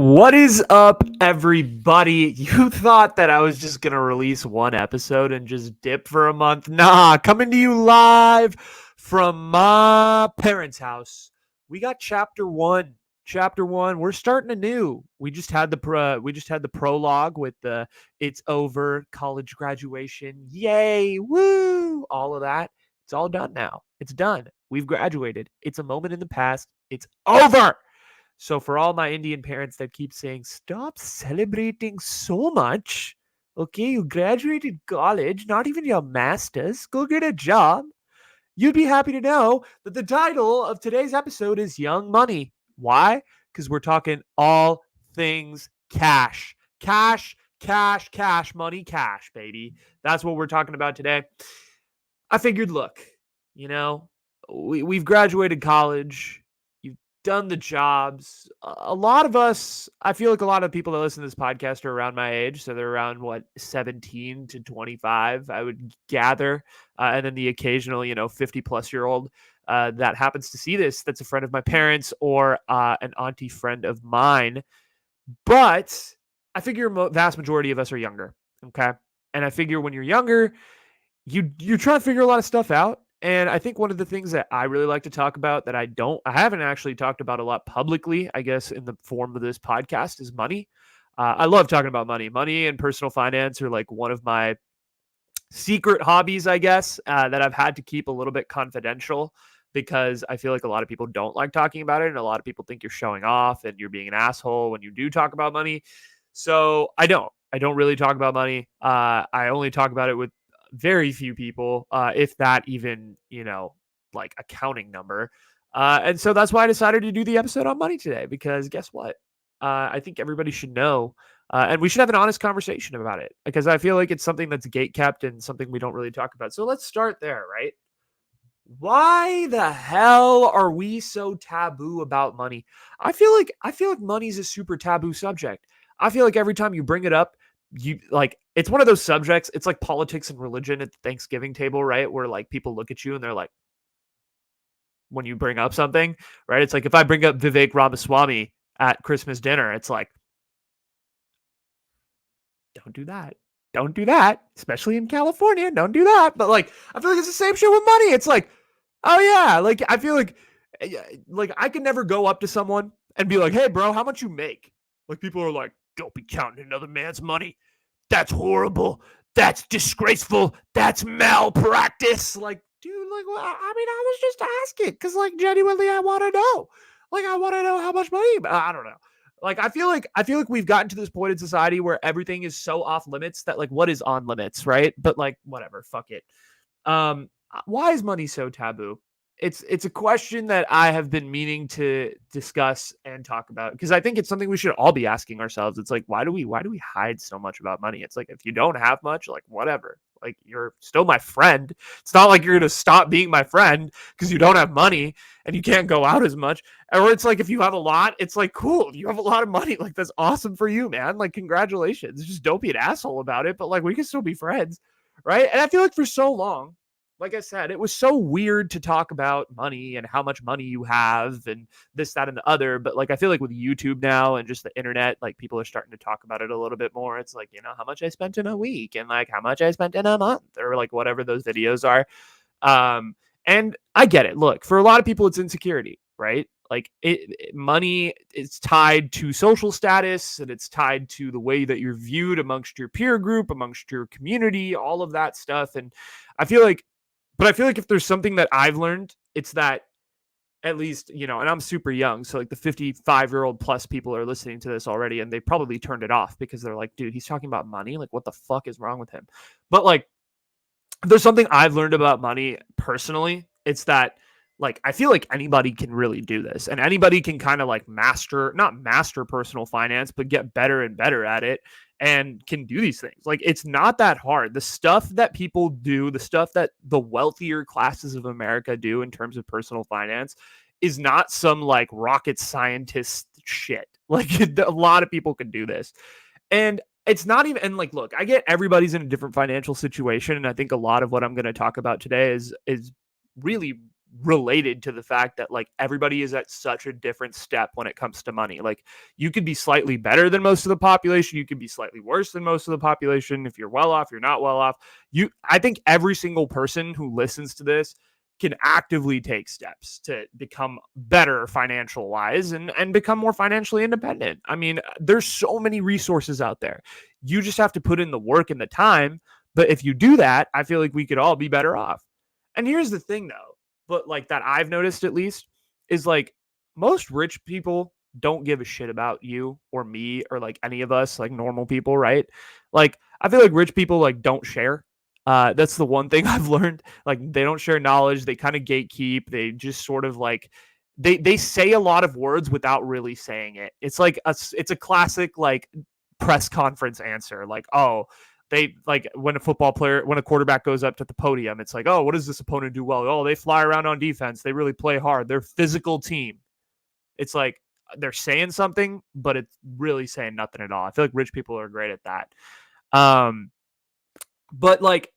What is up, everybody? You thought that I was just going to release one episode and just dip for a month? Nah, coming to you live from my parents' house. We got chapter 1. Chapter 1. We're starting anew. We just had the prologue with the it's over, college graduation. Yay, woo, all of that. It's all done now. It's done. We've graduated. It's a moment in the past. It's over. So for all my Indian parents that keep saying, stop celebrating so much. Okay, you graduated college, not even your master's. Go get a job. You'd be happy to know that the title of today's episode is Young Money. Why? Because we're talking all things cash. Cash, money, cash, baby. That's what we're talking about today. I figured, look, you know, we've graduated college. You've done the jobs. A lot of us, I feel like a lot of people that listen to this podcast are around my age. So they're around, 17 to 25, I would gather. And then the occasional, 50 plus year old that happens to see this, that's a friend of my parents or an auntie friend of mine. But I figure vast majority of us are younger. Okay. And I figure when you're younger, you try to figure a lot of stuff out. And I think one of the things that I really like to talk about that I haven't actually talked about a lot publicly, I guess, in the form of this podcast is money. I love talking about money. Money and personal finance are like one of my secret hobbies, I guess, that I've had to keep a little bit confidential because I feel like a lot of people don't like talking about it. And a lot of people think you're showing off and you're being an asshole when you do talk about money. So I don't really talk about money. I only talk about it with very few people, if that even, like a counting number. And so that's why I decided to do the episode on money today, because guess what? I think everybody should know, and we should have an honest conversation about it, because I feel like it's something that's gate kept and something we don't really talk about. So let's start there, right? Why the hell are we so taboo about money? I feel like money's a super taboo subject. I feel like every time you bring it up, you like it's one of those subjects. It's like politics and religion at the Thanksgiving table, right? Where like people look at you and they're like, when you bring up something, right? It's like if I bring up Vivek Ramaswamy at Christmas dinner, it's like, don't do that. Don't do that, especially in California. Don't do that. But like, I feel like it's the same shit with money. It's like, oh yeah, like I feel like I can never go up to someone and be like, "Hey, bro, how much you make?" Like people are like, "Don't be counting another man's money. That's horrible. That's disgraceful. That's malpractice." Like, dude, like, well, I mean, I was just asking because, like, genuinely, I want to know. Like, I want to know how much money. I don't know. Like, I feel like we've gotten to this point in society where everything is so off limits that, like, what is on limits, right? But like, whatever, fuck it. Why is money so taboo? It's a question that I have been meaning to discuss and talk about, because I think it's something we should all be asking ourselves. It's like, why do we hide so much about money? It's like, if you don't have much, like, whatever. Like, you're still my friend. It's not like you're gonna stop being my friend because you don't have money and you can't go out as much. Or it's like, if you have a lot, it's like, cool, you have a lot of money. Like, that's awesome for you, man. Like, congratulations. Just don't be an asshole about it. But like, we can still be friends, right? And I feel like for so long, like I said, it was so weird to talk about money and how much money you have and this, that, and the other. But like, I feel like with YouTube now and just the internet, like people are starting to talk about it a little bit more. It's like, how much I spent in a week and like how much I spent in a month, or like whatever those videos are. And I get it. Look, for a lot of people, it's insecurity, right? Like money is tied to social status, and it's tied to the way that you're viewed amongst your peer group, amongst your community, all of that stuff. And I feel like but I feel like if there's something that I've learned, it's that, at least, and I'm super young. So like the 55-year-old plus people are listening to this already, and they probably turned it off because they're like, dude, he's talking about money. Like, what the fuck is wrong with him? But like, if there's something I've learned about money personally, it's that, like, I feel like anybody can really do this, and anybody can kind of like not master personal finance, but get better and better at it, and can do these things. Like, it's not that hard. The stuff that people do, the stuff that the wealthier classes of America do in terms of personal finance, is not some like rocket scientist shit. Like, a lot of people can do this. And it's not even, and like, look, I get everybody's in a different financial situation. And I think a lot of what I'm going to talk about today is really related to the fact that like everybody is at such a different step when it comes to money. Like you could be slightly better than most of the population, you could be slightly worse than most of the population. If you're well off, you're not well off. I think every single person who listens to this can actively take steps to become better financial wise and become more financially independent. I mean, there's so many resources out there. You just have to put in the work and the time. But if you do that, I feel like we could all be better off. And here's the thing though, but like that I've noticed at least is like most rich people don't give a shit about you or me or like any of us like normal people, right? Like I feel like rich people like don't share. That's the one thing I've learned. Like they don't share knowledge. They kind of gatekeep. They just sort of like they say a lot of words without really saying it. It's a classic like press conference answer. Like, oh, they like when a quarterback goes up to the podium, it's like, oh, what does this opponent do well? Oh, they fly around on defense. They really play hard. They're a physical team. It's like they're saying something, but it's really saying nothing at all. I feel like rich people are great at that. But like,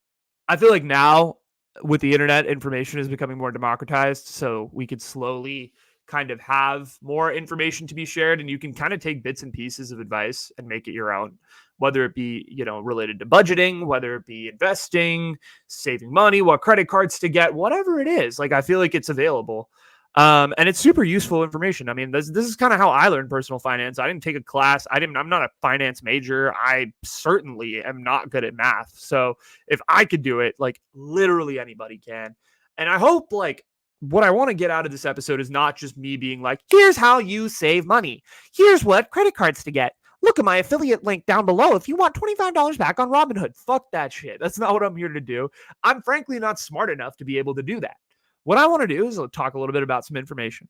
I feel like now with the internet, information is becoming more democratized. So we could slowly kind of have more information to be shared, and you can kind of take bits and pieces of advice and make it your own, whether it be, related to budgeting, whether it be investing, saving money, what credit cards to get, whatever it is. Like, I feel like it's available. And it's super useful information. I mean, this is kind of how I learned personal finance. I didn't take a class. I'm not a finance major. I certainly am not good at math. So if I could do it, like literally anybody can. And I hope like what I want to get out of this episode is not just me being like, here's how you save money. Here's what credit cards to get. Look at my affiliate link down below if you want $25 back on Robinhood. Fuck that shit. That's not what I'm here to do. I'm frankly not smart enough to be able to do that. What I want to do is talk a little bit about some information,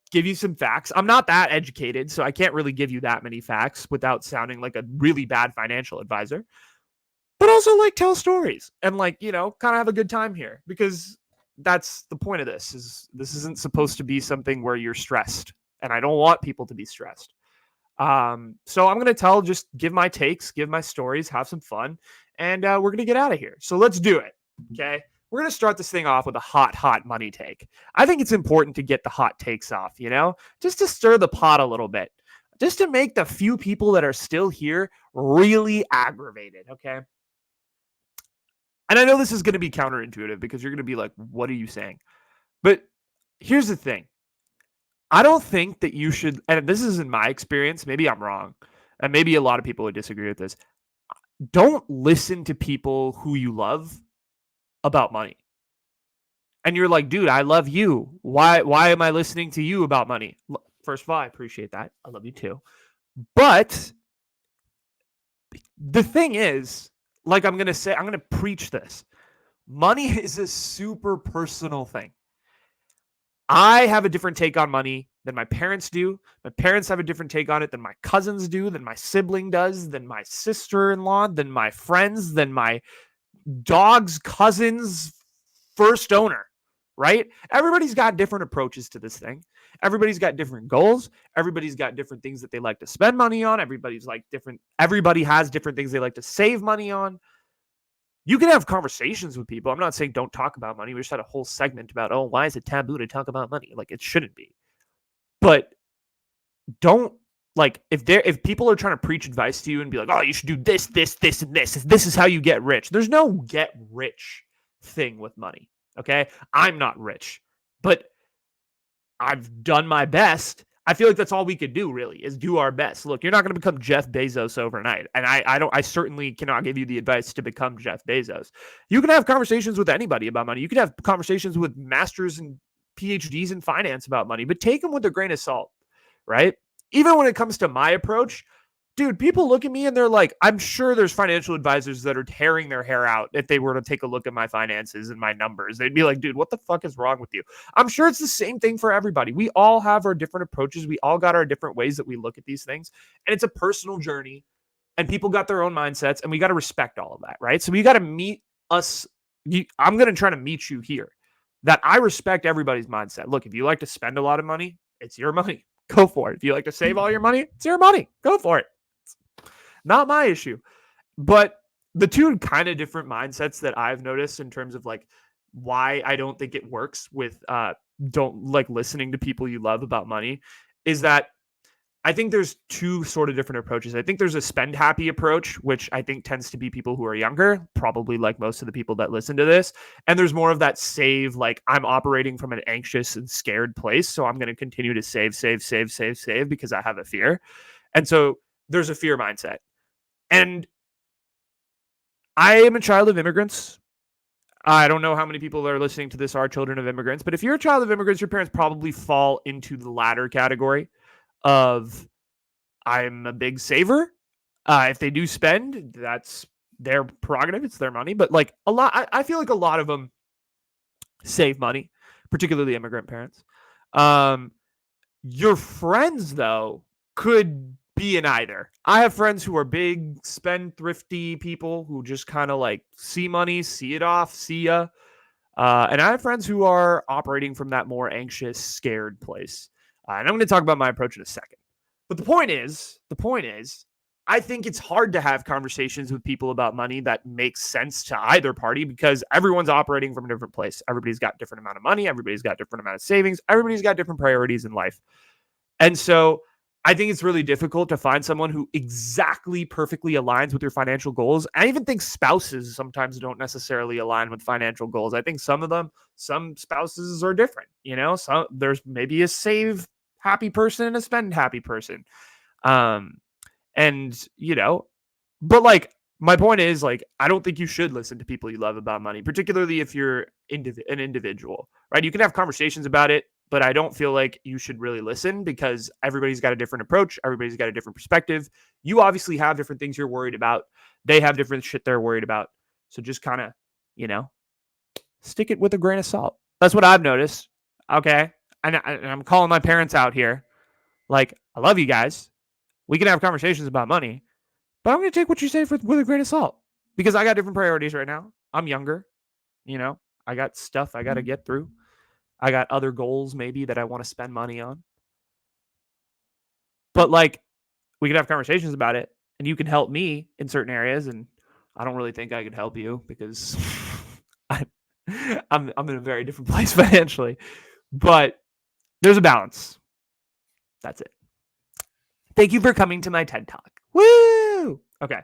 give you some facts. I'm not that educated, so I can't really give you that many facts without sounding like a really bad financial advisor, but also like tell stories and like, kind of have a good time here, because that's the point of this. This isn't supposed to be something where you're stressed, and I don't want people to be stressed. So I'm going to just give my takes, give my stories, have some fun, and we're going to get out of here. So let's do it. Okay. We're going to start this thing off with a hot money take. I think it's important to get the hot takes off, just to stir the pot a little bit, just to make the few people that are still here really aggravated. Okay. And I know this is going to be counterintuitive because you're going to be like, what are you saying? But here's the thing. I don't think that you should, and this is in my experience, maybe I'm wrong, and maybe a lot of people would disagree with this. Don't listen to people who you love about money. And you're like, dude, I love you. Why am I listening to you about money? First of all, I appreciate that. I love you too. But the thing is, like I'm going to preach this. Money is a super personal thing. I have a different take on money than my parents do. My parents have a different take on it than my cousins do, than my sibling does, than my sister-in-law, than my friends, than my dog's cousin's first owner, right? Everybody's got different approaches to this thing. Everybody's got different goals. Everybody's got different things that they like to spend money on. Everybody has different things they like to save money on. You can have conversations with people. I'm not saying don't talk about money. We just had a whole segment about, oh, why is it taboo to talk about money? Like, it shouldn't be. But don't, like, if people are trying to preach advice to you and be like, oh, you should do this, this, this, and this. This is how you get rich. There's no get rich thing with money. Okay. I'm not rich, but I've done my best. I feel like that's all we could do really is do our best. Look, you're not going to become Jeff Bezos overnight. And I certainly cannot give you the advice to become Jeff Bezos. You can have conversations with anybody about money. You can have conversations with masters and PhDs in finance about money, but take them with a grain of salt, right? Even when it comes to my approach, dude, people look at me and they're like, I'm sure there's financial advisors that are tearing their hair out if they were to take a look at my finances and my numbers. They'd be like, dude, what the fuck is wrong with you? I'm sure it's the same thing for everybody. We all have our different approaches. We all got our different ways that we look at these things. And it's a personal journey. And people got their own mindsets. And we got to respect all of that, right? So we got to meet us. I'm going to try to meet you here. That I respect everybody's mindset. Look, if you like to spend a lot of money, it's your money. Go for it. If you like to save all your money, it's your money. Go for it. Not my issue. But the two kind of different mindsets that I've noticed in terms of like why I don't think it works with don't like listening to people you love about money is that I think there's two sort of different approaches. I think there's a spend happy approach, which I think tends to be people who are younger, probably like most of the people that listen to this. And there's more of that save, like I'm operating from an anxious and scared place. So I'm going to continue to save because I have a fear. And so there's a fear mindset. And I am a child of immigrants. I don't know how many people that are listening to this are children of immigrants, but if you're a child of immigrants, your parents probably fall into the latter category of I'm a big saver. If they do spend, that's their prerogative. It's their money. But like a lot, I feel like a lot of them save money, particularly immigrant parents. Um, your friends, though, could be in either. I have friends who are big spend thrifty people who just kind of like see money, see it off, see ya. And I have friends who are operating from that more anxious, scared place. And I'm going to talk about my approach in a second. But the point is, I think it's hard to have conversations with people about money that make sense to either party because everyone's operating from a different place. Everybody's got different amount of money. Everybody's got different amount of savings. Everybody's got different priorities in life. And so I think it's really difficult to find someone who exactly perfectly aligns with your financial goals. I even think spouses sometimes don't necessarily align with financial goals. I think some spouses are different. So there's maybe a save happy person and a spend happy person. Um, and but like my point is like I don't think you should listen to people you love about money, particularly if you're an individual, right? You can have conversations about it, but I don't feel like you should really listen because everybody's got a different approach, everybody's got a different perspective. You obviously have different things you're worried about. They have different shit they're worried about. So just kind of, stick it with a grain of salt. That's what I've noticed. Okay. And I'm calling my parents out here. Like, I love you guys. We can have conversations about money, but I'm going to take what you say with a grain of salt because I got different priorities right now. I'm younger. I got stuff I got to get through. I got other goals maybe that I want to spend money on. But like, we can have conversations about it and you can help me in certain areas. And I don't really think I could help you because I'm in a very different place financially, but there's a balance. That's it. Thank you for coming to my TED Talk. Woo! Okay.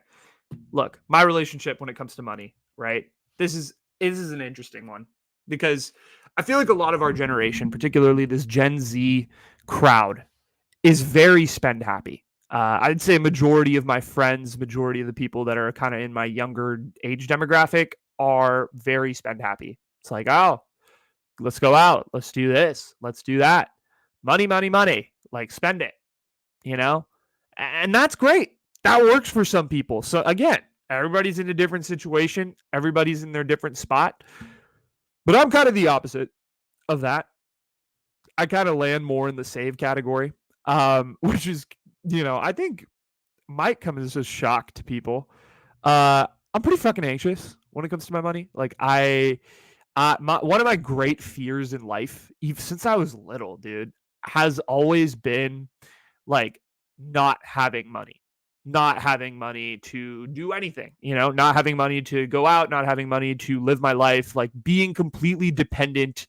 Look, my relationship when it comes to money, right? This is an interesting one because I feel like a lot of our generation, particularly this Gen Z crowd, is very spend happy. I'd say majority of my friends, majority of the people that are kind of in my younger age demographic are very spend happy. It's like, oh, let's go out. Let's do this. Let's do that. Money, money, money. Like spend it, and that's great. That works for some people. So again, everybody's in a different situation. Everybody's in their different spot. But I'm kind of the opposite of that. I kind of land more in the save category, which is, I think might come as a shock to people. I'm pretty fucking anxious when it comes to my money. Like one of my great fears in life, even since I was little, dude, has always been like not having money to do anything, not having money to go out, not having money to live my life, like being completely dependent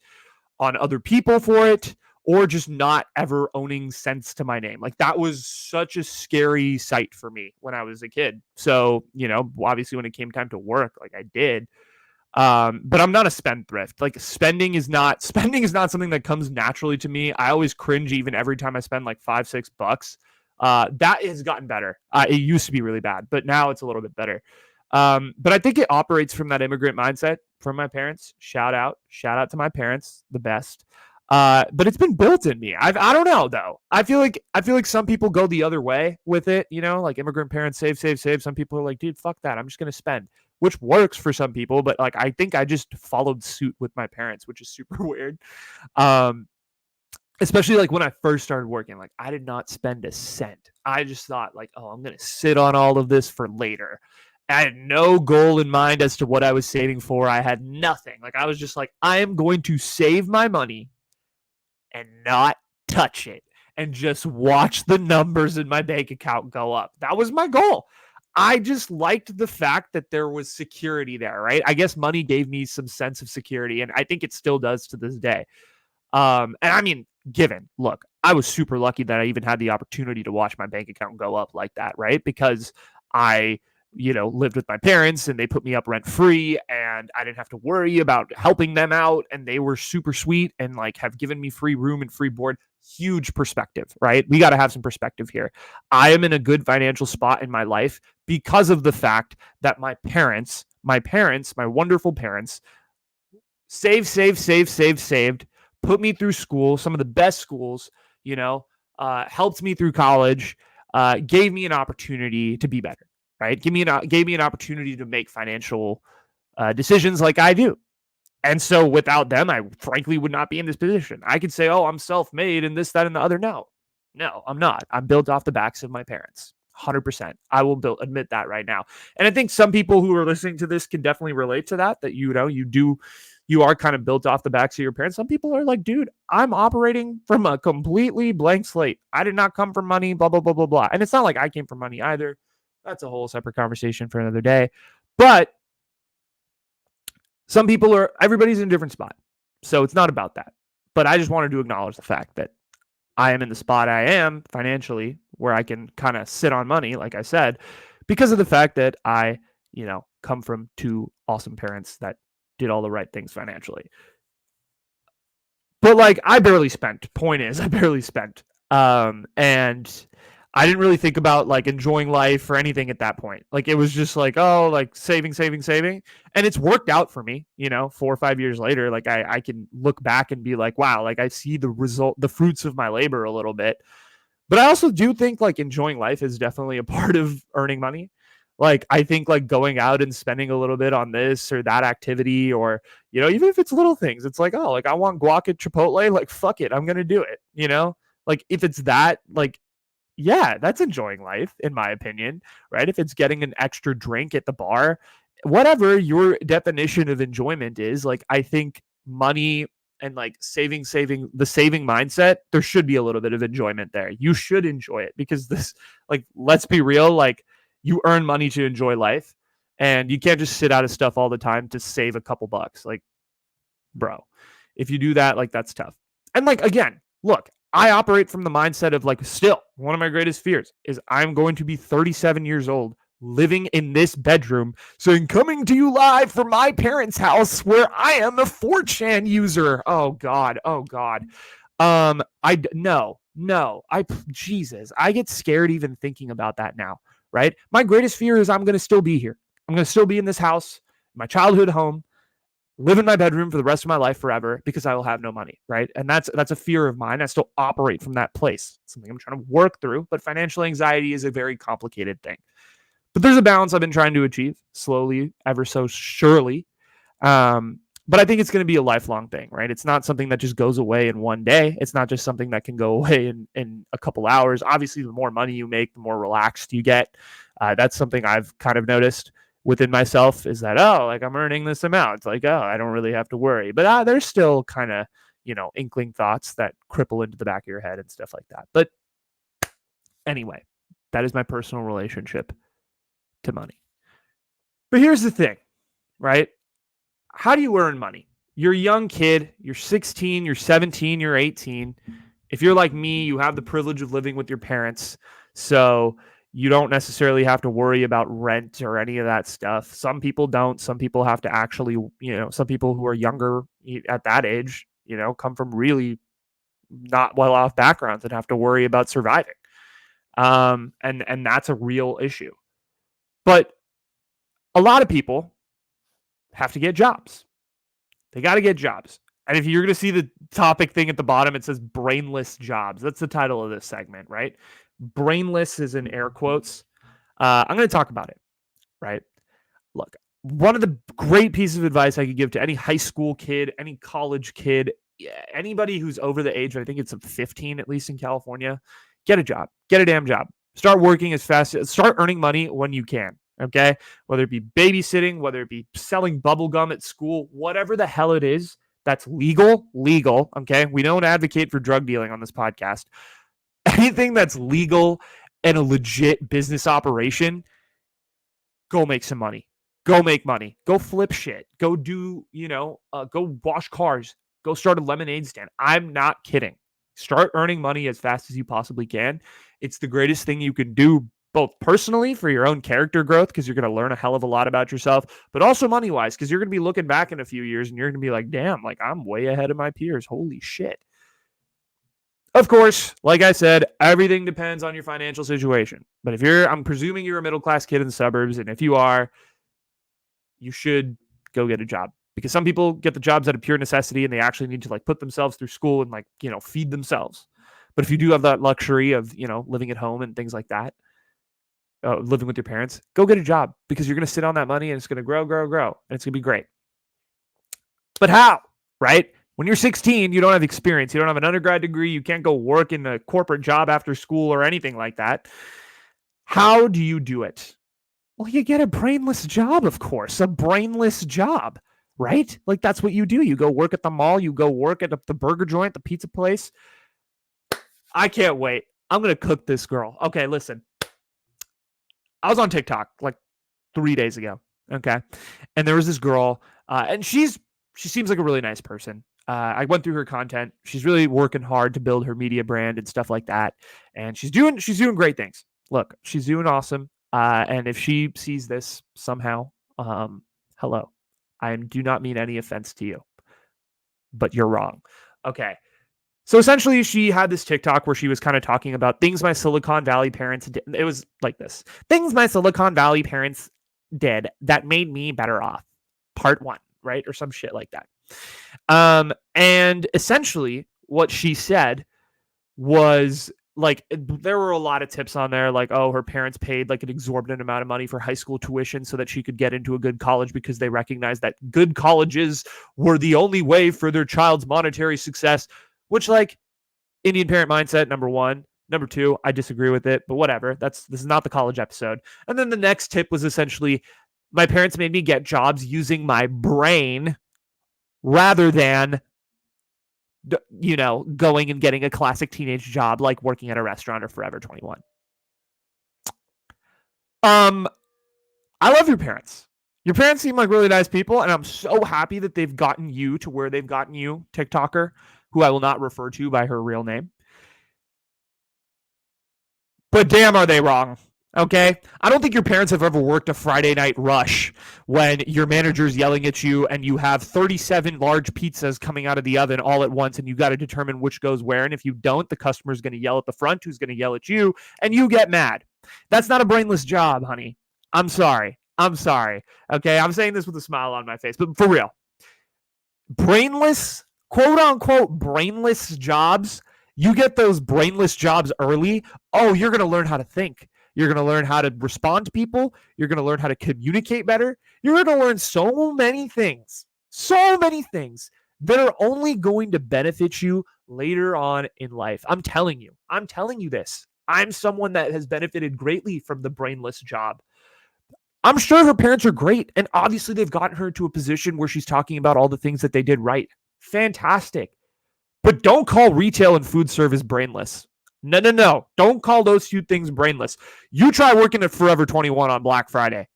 on other people for it, or just not ever owning cents to my name. Like that was such a scary sight for me when I was a kid. So, obviously when it came time to work, like I did. But I'm not a spendthrift. Like spending is not something that comes naturally to me. I always cringe even every time I spend like $5-6. That has gotten better. It used to be really bad, but now it's a little bit better. But I think it operates from that immigrant mindset from my parents. Shout out to my parents, the best. But it's been built in me. I don't know though. I feel like some people go the other way with it, like immigrant parents save. Some people are like, dude, fuck that. I'm just going to spend, which works for some people. But like, I think I just followed suit with my parents, which is super weird. Especially like when I first started working, like I did not spend a cent. I just thought like, oh, I'm going to sit on all of this for later. I had no goal in mind as to what I was saving for. I had nothing. Like I was just like, I am going to save my money and not touch it and just watch the numbers in my bank account go up. That was my goal. I just liked the fact that there was security there, right? I guess money gave me some sense of security, and I think it still does to this day. And I mean, look, I was super lucky that I even had the opportunity to watch my bank account go up like that, right? Because I, lived with my parents and they put me up rent free and I didn't have to worry about helping them out. And they were super sweet and like have given me free room and free board. Huge perspective, right? We got to have some perspective here. I am in a good financial spot in my life because of the fact that my wonderful parents, saved, put me through school, some of the best schools, helped me through college, gave me an opportunity to be better, right? Gave me an opportunity to make financial decisions like I do. And so without them, I frankly would not be in this position. I could say, oh, I'm self-made and this, that, and the other. No, I'm not. I'm built off the backs of my parents. 100%. I will admit that right now. And I think some people who are listening to this can definitely relate to that you are kind of built off the backs of your parents. Some people are like, dude, I'm operating from a completely blank slate. I did not come from money, blah, blah, blah, blah, blah. And it's not like I came from money either. That's a whole separate conversation for another day. But everybody's in a different spot. So it's not about that. But I just wanted to acknowledge the fact that I am in the spot I am financially where I can kind of sit on money, like I said, because of the fact that I, come from two awesome parents that did all the right things financially. But like I barely spent. Point is, I barely spent. And I didn't really think about like enjoying life or anything at that point. Like it was just like, oh, like saving. And it's worked out for me, 4 or 5 years later. Like I can look back and be like, wow, like I see the fruits of my labor a little bit. But I also do think like enjoying life is definitely a part of earning money. Like I think like going out and spending a little bit on this or that activity, or even if it's little things, it's like, oh, like I want guac at Chipotle, like fuck it, I'm gonna do it. Like if it's that, like yeah, that's enjoying life in my opinion, right? If it's getting an extra drink at the bar, whatever your definition of enjoyment is, like I think money and like saving the saving mindset, there should be a little bit of enjoyment there. You should enjoy it because this, like, let's be real, like you earn money to enjoy life and you can't just sit out of stuff all the time to save a couple bucks. Like, bro, if you do that, like that's tough. And like, again, look, I operate from the mindset of like, still one of my greatest fears is I'm going to be 37 years old living in this bedroom, saying, coming to you live from my parents' house where I am a 4chan user. Oh God. Jesus, I get scared even thinking about that now, right? My greatest fear is I'm going to still be here. I'm going to still be in this house, my childhood home, live in my bedroom for the rest of my life forever because I will have no money, right? And that's a fear of mine. I still operate from that place. It's something I'm trying to work through, but financial anxiety is a very complicated thing. But there's a balance I've been trying to achieve slowly, ever so surely. But I think it's going to be a lifelong thing, right? It's not something that just goes away in one day. It's not just something that can go away in a couple hours. Obviously, the more money you make, the more relaxed you get. That's something I've kind of noticed within myself is that, oh, like I'm earning this amount. It's like, oh, I don't really have to worry. But there's still kind of, inkling thoughts that cripple into the back of your head and stuff like that. But anyway, that is my personal relationship to money. But here's the thing, right? How do you earn money? You're a young kid, you're 16, you're 17, you're 18. If you're like me, you have the privilege of living with your parents. So you don't necessarily have to worry about rent or any of that stuff. Some people don't. Some people have to actually, some people who are younger at that age, come from really not well off backgrounds and have to worry about surviving. And that's a real issue. But a lot of people have to get jobs. They got to get jobs. And if you're going to see the topic thing at the bottom, it says brainless jobs. That's the title of this segment, right? Brainless is in air quotes. I'm going to talk about it, right? Look, one of the great pieces of advice I could give to any high school kid, any college kid, anybody who's over the age, I think it's 15, at least in California, get a job, get a damn job. Start working as fast, start earning money when you can. Okay. Whether it be babysitting, whether it be selling bubble gum at school, whatever the hell it is that's legal. Okay. We don't advocate for drug dealing on this podcast. Anything that's legal and a legit business operation, go make some money. Go make money. Go flip shit. Go do, go wash cars. Go start a lemonade stand. I'm not kidding. Start earning money as fast as you possibly can. It's the greatest thing you can do, both personally for your own character growth, because you're going to learn a hell of a lot about yourself, but also money wise, because you're going to be looking back in a few years and you're going to be like, damn, like I'm way ahead of my peers. Holy shit. Of course, like I said, everything depends on your financial situation. But I'm presuming you're a middle class kid in the suburbs. And if you are, you should go get a job, because some people get the jobs out of pure necessity and they actually need to like put themselves through school and like, feed themselves. But if you do have that luxury of, living at home and things like that, living with your parents, go get a job, because you're going to sit on that money and it's going to grow, grow, grow. And it's going to be great. But how? Right? When you're 16, you don't have experience. You don't have an undergrad degree. You can't go work in a corporate job after school or anything like that. How do you do it? Well, you get a brainless job, of course, a brainless job, right? Like that's what you do. You go work at the mall. You go work at the burger joint, the pizza place. I can't wait. I'm going to cook this girl. Okay, listen. I was on TikTok like 3 days ago. Okay. And there was this girl, and she seems like a really nice person. I went through her content. She's really working hard to build her media brand and stuff like that. And she's doing great things. Look, she's doing awesome. And if she sees this somehow, hello. I do not mean any offense to you, but you're wrong. Okay. So essentially, she had this TikTok where she was kind of talking about things my Silicon Valley parents did. It was like this: things my Silicon Valley parents did that made me better off. Part 1, right? Or some shit like that. And essentially, what she said was like, there were a lot of tips on there, like, oh, her parents paid like an exorbitant amount of money for high school tuition so that she could get into a good college, because they recognized that good colleges were the only way for their child's monetary success. Which, like, Indian parent mindset, number 1. Number 2, I disagree with it, but whatever. This is not the college episode. And then the next tip was essentially, my parents made me get jobs using my brain rather than, going and getting a classic teenage job like working at a restaurant or Forever 21. I love your parents. Your parents seem like really nice people, and I'm so happy that they've gotten you to where they've gotten you, TikToker, who I will not refer to by her real name. But damn, are they wrong. Okay? I don't think your parents have ever worked a Friday night rush when your manager's yelling at you and you have 37 large pizzas coming out of the oven all at once, and you got to determine which goes where. And if you don't, the customer's going to yell at the front, who's going to yell at you, and you get mad. That's not a brainless job, honey. I'm sorry. Okay? I'm saying this with a smile on my face, but for real. Brainless, quote unquote, brainless jobs. You get those brainless jobs early. Oh, you're going to learn how to think. You're going to learn how to respond to people. You're going to learn how to communicate better. You're going to learn so many things that are only going to benefit you later on in life. I'm telling you this. I'm someone that has benefited greatly from the brainless job. I'm sure her parents are great, and obviously they've gotten her to a position where she's talking about all the things that they did right. Fantastic. But don't call retail and food service brainless. No. Don't call those two things brainless. You try working at Forever 21 on Black Friday.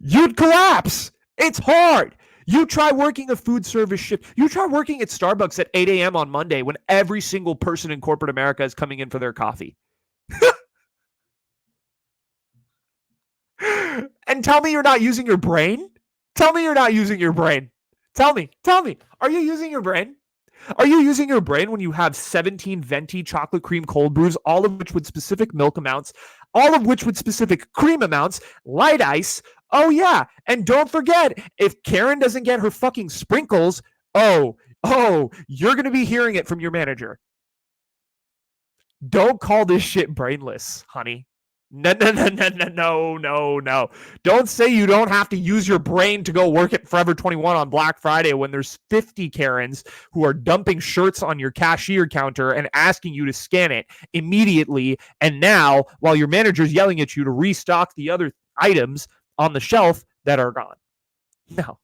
You'd collapse. It's hard. You try working a food service shift. You try working at Starbucks at 8 a.m. on Monday when every single person in corporate America is coming in for their coffee. And tell me you're not using your brain? Tell me you're not using your brain. Tell me. Are you using your brain? Are you using your brain when you have 17 venti chocolate cream cold brews, all of which with specific milk amounts, all of which with specific cream amounts, light ice? Oh, yeah. And don't forget, if Karen doesn't get her fucking sprinkles, oh, you're going to be hearing it from your manager. Don't call this shit brainless, honey. No. Don't say you don't have to use your brain to go work at Forever 21 on Black Friday when there's 50 Karens who are dumping shirts on your cashier counter and asking you to scan it immediately. And now, while your manager's yelling at you to restock the other items on the shelf that are gone. No.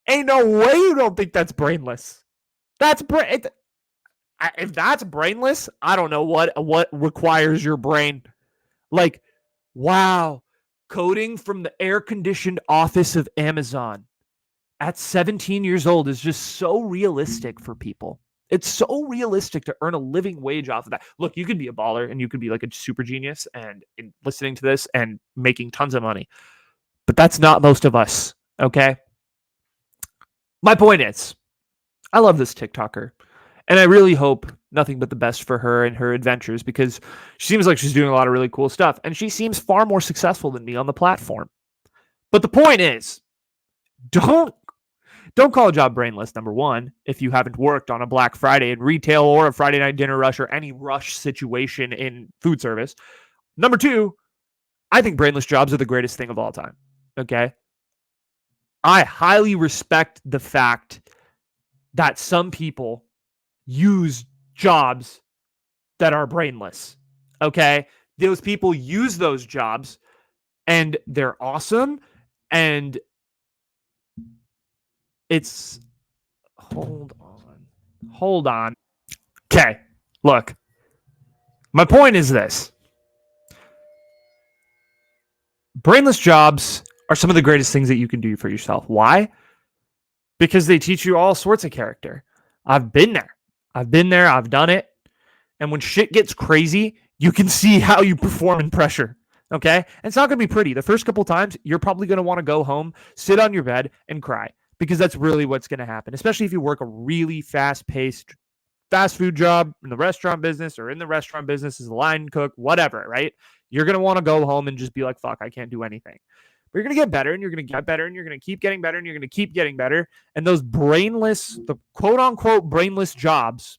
Ain't no way you don't think that's brainless. That's if that's brainless, I don't know what requires your brain. Like, wow, coding from the air-conditioned office of Amazon at 17 years old is just so realistic for people. It's so realistic to earn a living wage off of that. Look, you could be a baller and you could be like a super genius and listening to this and making tons of money. But that's not most of us, okay? My point is, I love this TikToker. And I really hope nothing but the best for her and her adventures because she seems like she's doing a lot of really cool stuff. And she seems far more successful than me on the platform. But the point is, don't call a job brainless, number one, if you haven't worked on a Black Friday in retail or a Friday night dinner rush or any rush situation in food service. Number two, I think brainless jobs are the greatest thing of all time. Okay? I highly respect the fact that some people use jobs that are brainless. Okay? Those people use those jobs and they're awesome. And it's hold on. Okay, look. My point is this. Brainless jobs are some of the greatest things that you can do for yourself. Why? Because they teach you all sorts of character. I've been there. I've done it. And when shit gets crazy, you can see how you perform in pressure. Okay? And it's not going to be pretty. The first couple times, you're probably going to want to go home, sit on your bed, and cry. Because that's really what's going to happen, especially if you work a really fast-paced fast food job in the restaurant business or in the restaurant business as a line cook, whatever, right? You're going to want to go home and just be like, fuck, I can't do anything. But you're going to get better and you're going to get better and you're going to keep getting better and you're going to keep getting better. And those brainless, the quote unquote brainless jobs,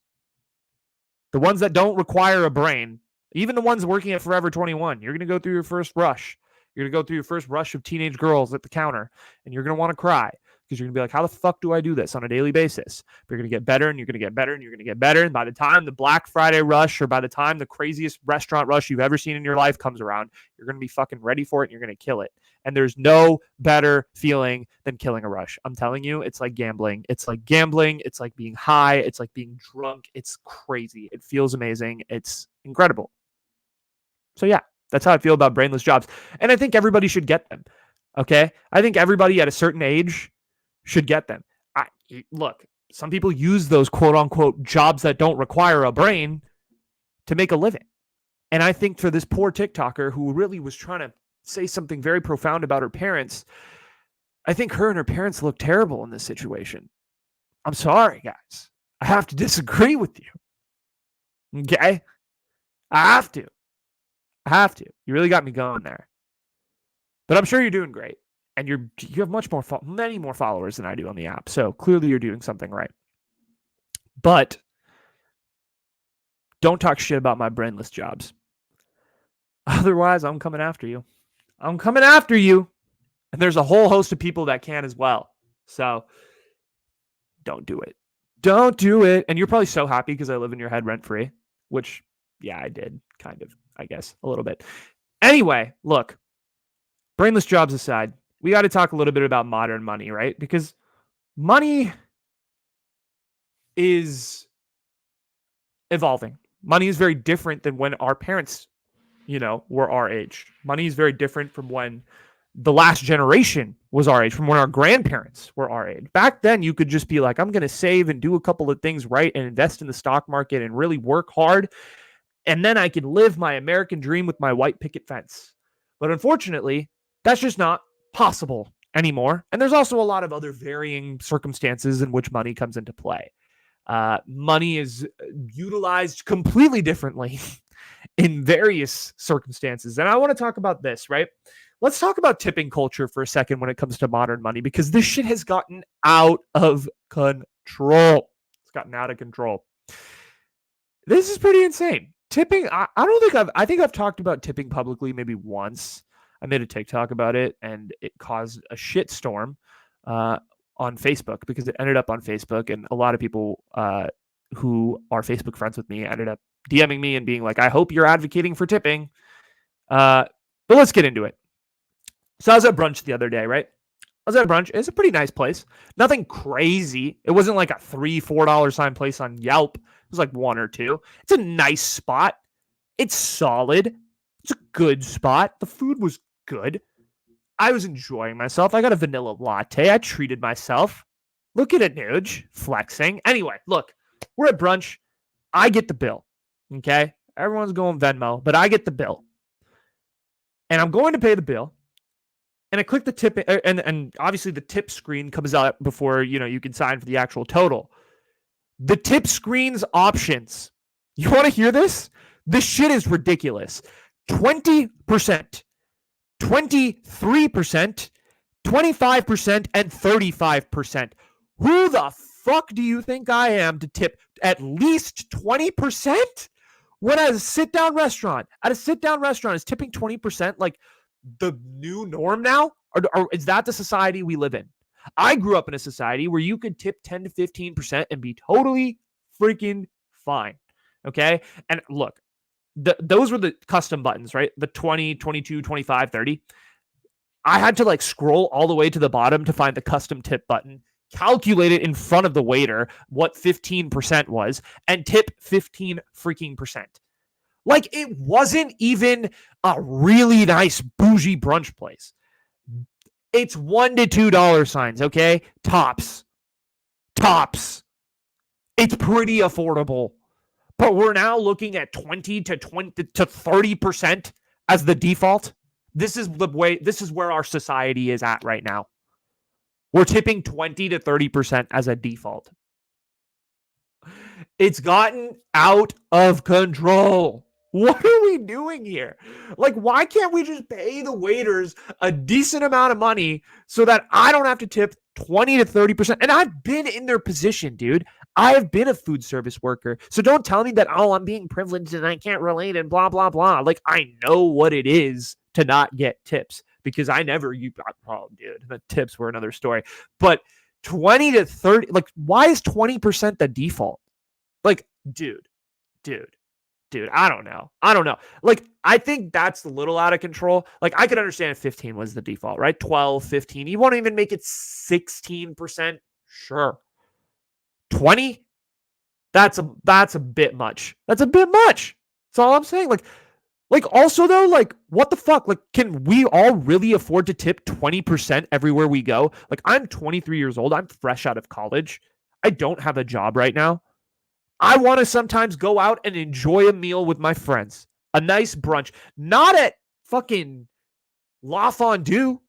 the ones that don't require a brain, even the ones working at Forever 21, you're going to go through your first rush. You're going to go through your first rush of teenage girls at the counter and you're going to want to cry. Because you're going to be like, how the fuck do I do this on a daily basis? But you're going to get better and you're going to get better and you're going to get better. And by the time the Black Friday rush or by the time the craziest restaurant rush you've ever seen in your life comes around, you're going to be fucking ready for it and you're going to kill it. And there's no better feeling than killing a rush. I'm telling you, it's like gambling. It's like gambling. It's like being high. It's like being drunk. It's crazy. It feels amazing. It's incredible. So yeah, that's how I feel about brainless jobs. And I think everybody should get them. Okay? I think everybody at a certain age should get them. Look, some people use those quote unquote jobs that don't require a brain to make a living. And I think for this poor TikToker who really was trying to say something very profound about her parents, I think her and her parents look terrible in this situation. I'm sorry, guys. I have to disagree with you. Okay? I have to. You really got me going there. But I'm sure you're doing great. And you have many more followers than I do on the app. So clearly you're doing something right. But don't talk shit about my brainless jobs. Otherwise, I'm coming after you. And there's a whole host of people that can as well. So don't do it. Don't do it. And you're probably so happy because I live in your head rent free, which, yeah, I did kind of, I guess, a little bit. Anyway, look, brainless jobs aside, we got to talk a little bit about modern money, right? Because money is evolving. Money is very different than when our parents, were our age. Money is very different from when the last generation was our age, from when our grandparents were our age. Back then, you could just be like, I'm going to save and do a couple of things right and invest in the stock market and really work hard. And then I can live my American dream with my white picket fence. But unfortunately, that's just not possible anymore. And there's also a lot of other varying circumstances in which money comes into play. Money is utilized completely differently in various circumstances. And I want to talk about this, right? Let's talk about tipping culture for a second when it comes to modern money, because this shit has gotten out of control. It's gotten out of control. This is pretty insane. Tipping, I think I've talked about tipping publicly maybe once. I made a TikTok about it, and it caused a shitstorm on Facebook because it ended up on Facebook, and a lot of people who are Facebook friends with me ended up DMing me and being like, I hope you're advocating for tipping. But let's get into it. So I was at brunch the other day, right? I was at a brunch. It's a pretty nice place. Nothing crazy. It wasn't like a $3, $4 sign place on Yelp. It was like one or two. It's a nice spot. It's solid. It's a good spot. The food was good. I was enjoying myself. I got a vanilla latte. I treated myself. Look at it, Nuge. Flexing. Anyway, look, we're at brunch. I get the bill. Okay? Everyone's going Venmo, but I get the bill. And I'm going to pay the bill. And I click the tip, and obviously the tip screen comes out before you can sign for the actual total. The tip screen's options. You want to hear this? This shit is ridiculous. 20%, 23%, 25%, and 35%. Who the fuck do you think I am to tip at least 20%? When at a sit-down restaurant is tipping 20% like the new norm now? Or is that the society we live in? I grew up in a society where you could tip 10 to 15% and be totally freaking fine. Okay? And look, those were the custom buttons, right? The 20, 22, 25, 30. I had to like scroll all the way to the bottom to find the custom tip button, calculate it in front of the waiter what 15% was, and tip 15 freaking percent. Like it wasn't even a really nice bougie brunch place. It's $1 to $2 signs, okay? Tops. It's pretty affordable. But we're now looking at 20 to 30% as the default. This is where our society is at right now. We're tipping 20 to 30% as a default. It's gotten out of control. What are we doing here? Like, why can't we just pay the waiters a decent amount of money so that I don't have to tip 20 to 30%? And I've been in their position, dude. I have been a food service worker. So don't tell me that, oh, I'm being privileged and I can't relate and blah, blah, blah. Like, I know what it is to not get tips because I never, oh, dude, the tips were another story. But 20 to 30, like, why is 20% the default? Like, dude, I don't know. Like, I think that's a little out of control. Like, I could understand if 15 was the default, right? 12, 15. You won't even make it 16%. Sure. 20? That's a bit much. That's all I'm saying. Like also though, like, what the fuck? Like, can we all really afford to tip 20% everywhere we go? Like, I'm 23 years old. I'm fresh out of college. I don't have a job right now. I want to sometimes go out and enjoy a meal with my friends. A nice brunch. Not at fucking La Fondue.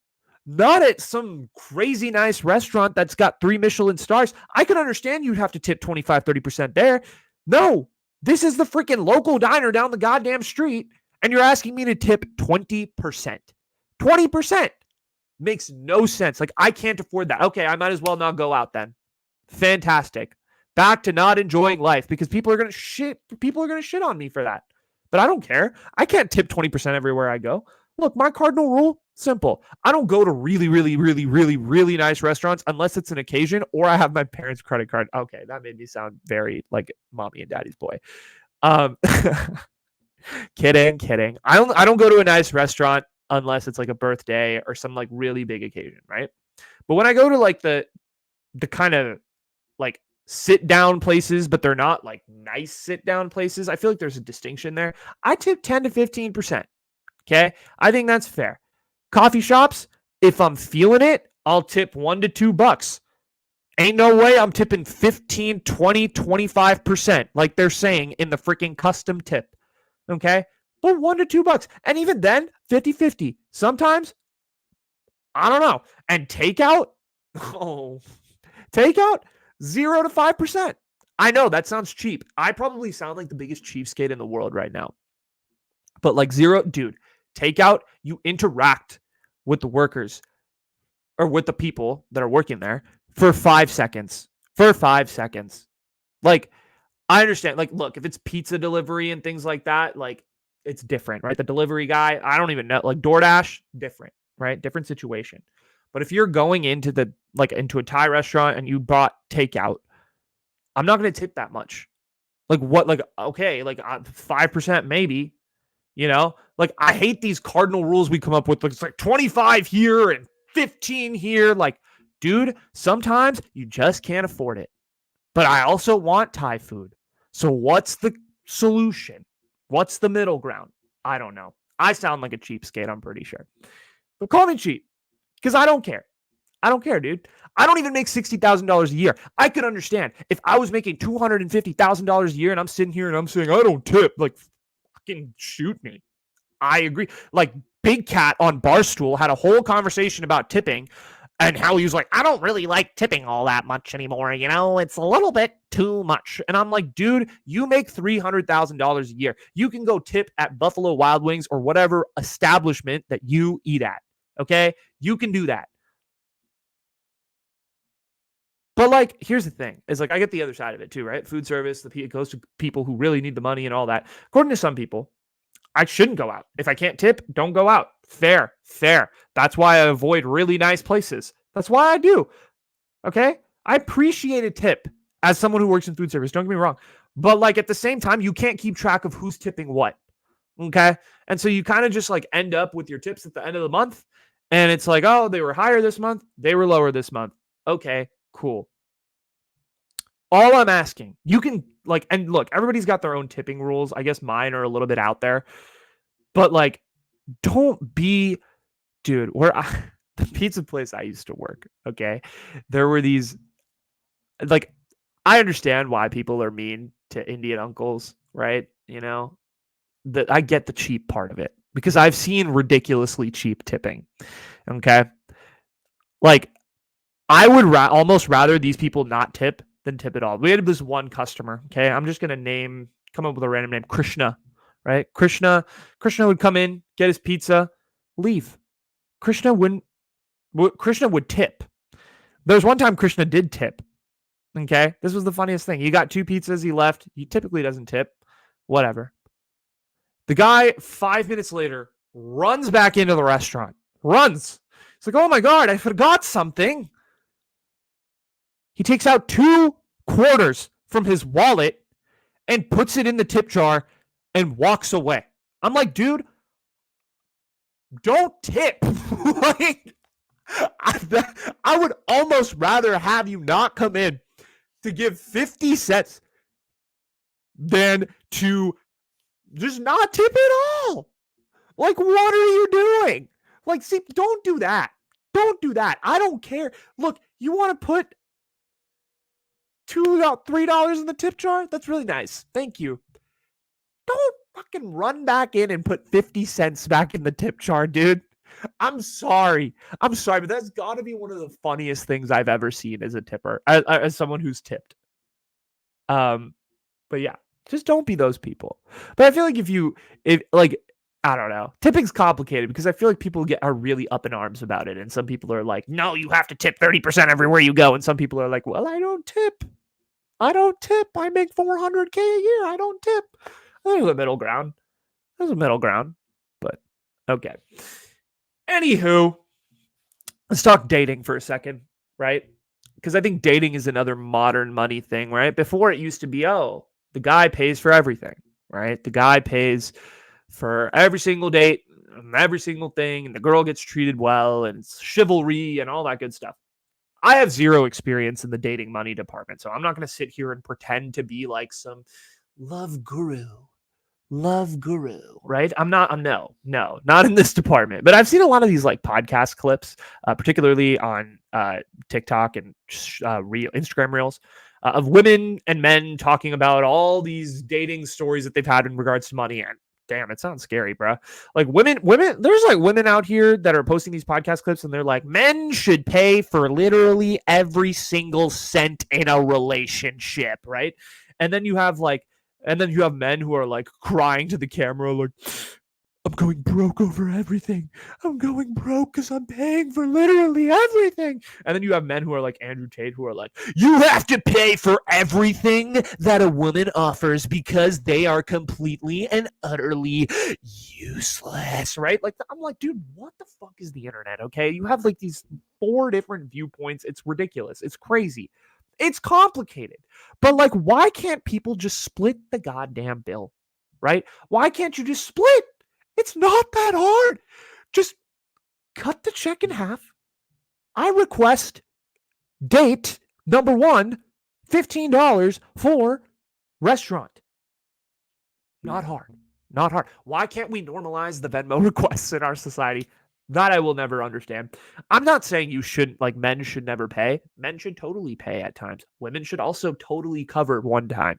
Not at some crazy nice restaurant that's got 3 Michelin stars. I can understand you'd have to tip 25, 30% there. No, this is the freaking local diner down the goddamn street, and you're asking me to tip 20%. 20% makes no sense. Like, I can't afford that. Okay, I might as well not go out then. Fantastic. Back to not enjoying life because people are going to shit on me for that. But I don't care. I can't tip 20% everywhere I go. Look, my cardinal rule, simple. I don't go to really, really, really, really, really nice restaurants unless it's an occasion or I have my parents' credit card. Okay, that made me sound very like mommy and daddy's boy. Kidding. I don't go to a nice restaurant unless it's like a birthday or some like really big occasion, right? But when I go to like the kind of like sit down places, but they're not like nice sit down places, I feel like there's a distinction there. I tip 10 to 15%. Okay. I think that's fair. Coffee shops, if I'm feeling it, I'll tip $1 to $2. Ain't no way I'm tipping 15, 20, 25% like they're saying in the freaking custom tip. Okay. But $1 to $2. And even then, 50-50. Sometimes, I don't know. And takeout, takeout, 0 to 5%. I know that sounds cheap. I probably sound like the biggest cheapskate in the world right now. But like 0, dude, takeout, you interact with the workers or with the people that are working there for 5 seconds. Like, I understand. Like, look, if it's pizza delivery and things like that, like, it's different, right? The delivery guy, I don't even know. Like, DoorDash, different, right? Different situation. But if you're going into a Thai restaurant and you bought takeout, I'm not going to tip that much. Like, what? Like, okay, like 5% maybe. Like, I hate these cardinal rules we come up with. Like, it's like 25 here and 15 here. Like, dude, sometimes you just can't afford it. But I also want Thai food. So what's the solution? What's the middle ground? I don't know. I sound like a cheapskate, I'm pretty sure. But call me cheap because I don't care. I don't care, dude. I don't even make $60,000 a year. I could understand if I was making $250,000 a year and I'm sitting here and I'm saying, I don't tip. Like, fucking shoot me. I agree. Like, Big Cat on Barstool had a whole conversation about tipping and how he was like, I don't really like tipping all that much anymore. You know, it's a little bit too much. And I'm like, dude, you make $300,000 a year. You can go tip at Buffalo Wild Wings or whatever establishment that you eat at. Okay? You can do that. But like, here's the thing: is like I get the other side of it too, right? Food service, it goes to people who really need the money and all that. According to some people, I shouldn't go out. If I can't tip, don't go out. Fair, fair. That's why I avoid really nice places. That's why I do. Okay, I appreciate a tip as someone who works in food service. Don't get me wrong, but like at the same time, you can't keep track of who's tipping what. Okay, and so you kind of just like end up with your tips at the end of the month, and it's like, oh, they were higher this month, they were lower this month. Okay, cool. All I'm asking, you can like, and look, everybody's got their own tipping rules. I guess mine are a little bit out there, but like, don't be, dude, the pizza place I used to work, okay, there were these, like, I understand why people are mean to Indian uncles, right? You know, that I get the cheap part of it because I've seen ridiculously cheap tipping, okay? Like, I would almost rather these people not tip than tip at all. We had this one customer, okay? I'm just going to come up with a random name, Krishna, right? Krishna would come in, get his pizza, leave. Krishna would tip. There's one time Krishna did tip, okay? This was the funniest thing. He got 2 pizzas, he left. He typically doesn't tip, whatever. The guy, 5 minutes later, runs back into the restaurant. Runs. It's like, oh my God, I forgot something. He takes out 2 quarters from his wallet and puts it in the tip jar and walks away. I'm like, dude, don't tip. Like, I would almost rather have you not come in to give 50 cents than to just not tip at all. Like, what are you doing? Like, see, don't do that. Don't do that. I don't care. Look, you want to put $3 in the tip jar? That's really nice. Thank you. Don't fucking run back in and put 50 cents back in the tip jar, dude. I'm sorry, but that's got to be one of the funniest things I've ever seen as a tipper, as someone who's tipped. But yeah, just don't be those people. But I feel like if like, I don't know, tipping's complicated because I feel like people are really up in arms about it, and some people are like, no, you have to tip 30% everywhere you go, and some people are like, well, I don't tip. I make $400K a year. I don't tip. There's a middle ground. But okay. Anywho, let's talk dating for a second, right? Because I think dating is another modern money thing, right? Before it used to be, oh, the guy pays for everything, right? The guy pays for every single date, every single thing, and the girl gets treated well, and it's chivalry and all that good stuff. I have zero experience in the dating money department, so I'm not going to sit here and pretend to be like some love guru, right? I'm no, not in this department. But I've seen a lot of these like podcast clips, particularly on TikTok and Instagram reels of women and men talking about all these dating stories that they've had in regards to money. And damn, it sounds scary, bro. Like women, there's like women out here that are posting these podcast clips and they're like, men should pay for literally every single cent in a relationship, right? And then you have men who are like crying to the camera, like, I'm going broke over everything. I'm going broke because I'm paying for literally everything. And then you have men who are like Andrew Tate who are like, you have to pay for everything that a woman offers because they are completely and utterly useless, right? Like, I'm like, dude, what the fuck is the internet, okay? You have like these 4 different viewpoints. It's ridiculous. It's crazy. It's complicated. But like, why can't people just split the goddamn bill, right? Why can't you just split? It's not that hard. Just cut the check in half I request date number one, $15 for restaurant. Not hard. Not hard. Why can't we normalize the Venmo requests in our society? That I will never understand. I'm not saying you shouldn't, like, men should never pay. Men should totally pay at times. Women should also totally cover one time.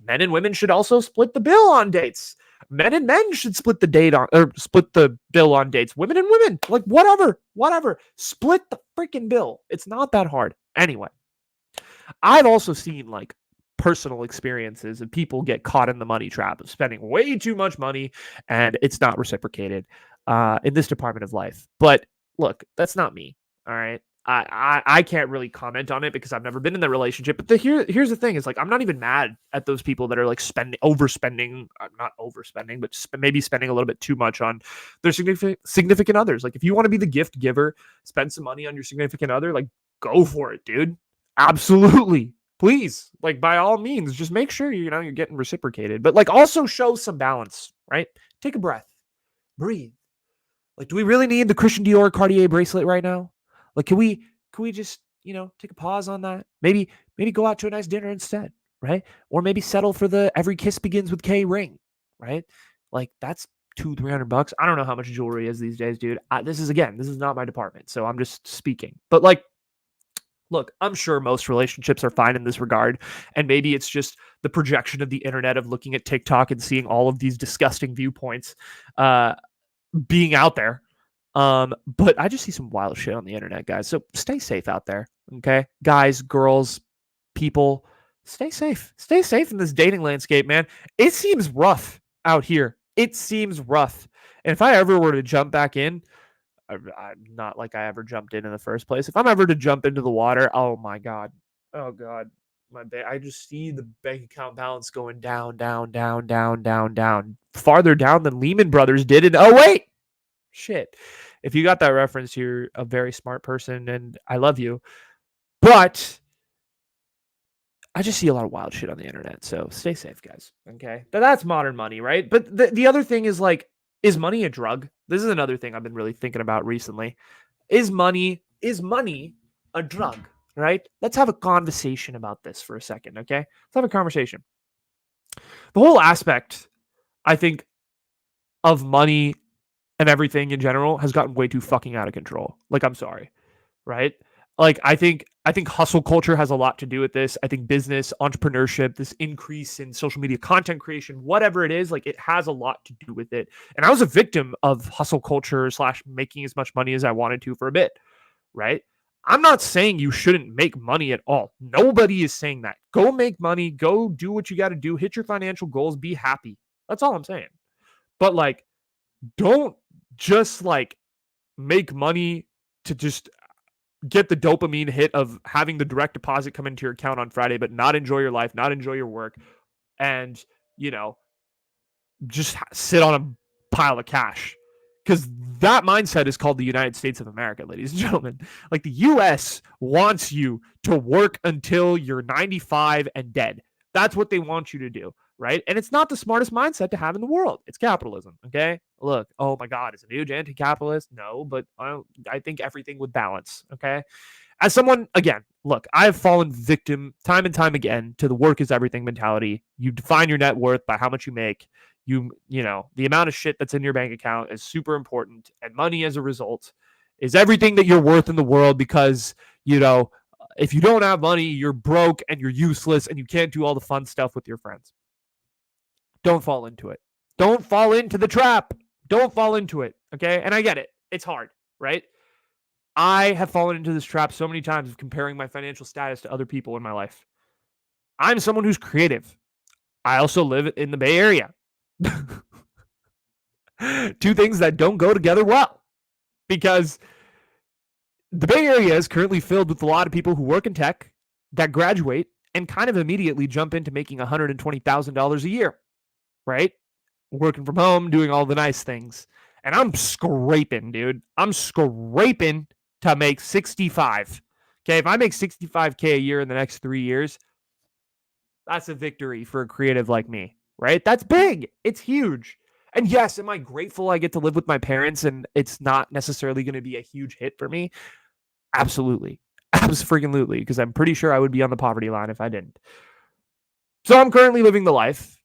Men and women should also split the bill on dates. Men and men should split the date on, or split the bill on dates. Women and women, like, whatever. Split the freaking bill. It's not that hard. Anyway, I've also seen, like, personal experiences of people get caught in the money trap of spending way too much money and it's not reciprocated in this department of life. But look, that's not me. All right. I can't really comment on it because I've never been in that relationship. But here's the thing: is like I'm not even mad at those people that are like overspending, not overspending, but maybe spending a little bit too much on their significant others. Like if you want to be the gift giver, spend some money on your significant other. Like go for it, dude. Absolutely. Please, like by all means, just make sure you're getting reciprocated. But like also show some balance, right? Take a breath. Breathe. Like, do we really need the Christian Dior Cartier bracelet right now? Like, can we just, take a pause on that? Maybe go out to a nice dinner instead, right? Or maybe settle for the every kiss begins with K ring, right? Like that's $200-300. I don't know how much jewelry is these days, dude. This is not my department, so I'm just speaking. But like, look, I'm sure most relationships are fine in this regard. And maybe it's just the projection of the internet of looking at TikTok and seeing all of these disgusting viewpoints being out there. But I just see some wild shit on the internet, guys. So stay safe out there. Okay. Guys, girls, people, stay safe. Stay safe in this dating landscape, man. It seems rough out here. It seems rough. And if I ever were to jump back in, I'm not like I ever jumped in the first place. If I'm ever to jump into the water, oh my God. Oh God. I just see the bank account balance going down, down, down, down, down, down. Farther down than Lehman Brothers did. And oh, wait. Shit. If you got that reference, you're a very smart person and I love you. But I just see a lot of wild shit on the internet. So stay safe, guys. Okay. But that's modern money, right? But the other thing is like, is money a drug? This is another thing I've been really thinking about recently. Is money a drug? Right? Let's have a conversation about this for a second, okay? Let's have a conversation. The whole aspect, I think, of money and everything in general has gotten way too fucking out of control. Like, I'm sorry, right? Like, I think hustle culture has a lot to do with this. I think business, entrepreneurship, this increase in social media content creation, whatever it is, like it has a lot to do with it. And I was a victim of hustle culture / making as much money as I wanted to for a bit, right? I'm not saying you shouldn't make money at all. Nobody is saying that. Go make money, go do what you got to do, hit your financial goals, be happy. That's all I'm saying. But like, don't just like make money to just get the dopamine hit of having the direct deposit come into your account on Friday, but not enjoy your life, not enjoy your work, and, just sit on a pile of cash. Because that mindset is called the United States of America, ladies and gentlemen. Like the US wants you to work until you're 95 and dead. That's what they want you to do, right? And it's not the smartest mindset to have in the world. It's capitalism, okay? Look, oh my God, is it a huge anti-capitalist? No, but I think everything would balance, okay? As someone, again, look, I have fallen victim time and time again to the work is everything mentality. You define your net worth by how much you make. The amount of shit that's in your bank account is super important, and money as a result is everything that you're worth in the world because, if you don't have money, you're broke and you're useless and you can't do all the fun stuff with your friends. Don't fall into it. Don't fall into the trap. Don't fall into it. Okay. And I get it. It's hard, right? I have fallen into this trap so many times of comparing my financial status to other people in my life. I'm someone who's creative. I also live in the Bay Area. Two things that don't go together well because the Bay Area is currently filled with a lot of people who work in tech that graduate and kind of immediately jump into making $120,000 a year, right? Working from home, doing all the nice things. And I'm scraping, dude. I'm scraping to make 65. Okay, if I make 65K a year in the next 3 years, that's a victory for a creative like me, right? That's big. It's huge. And yes, am I grateful I get to live with my parents and it's not necessarily going to be a huge hit for me? Absolutely. Absolutely, because I'm pretty sure I would be on the poverty line if I didn't. So I'm currently living the life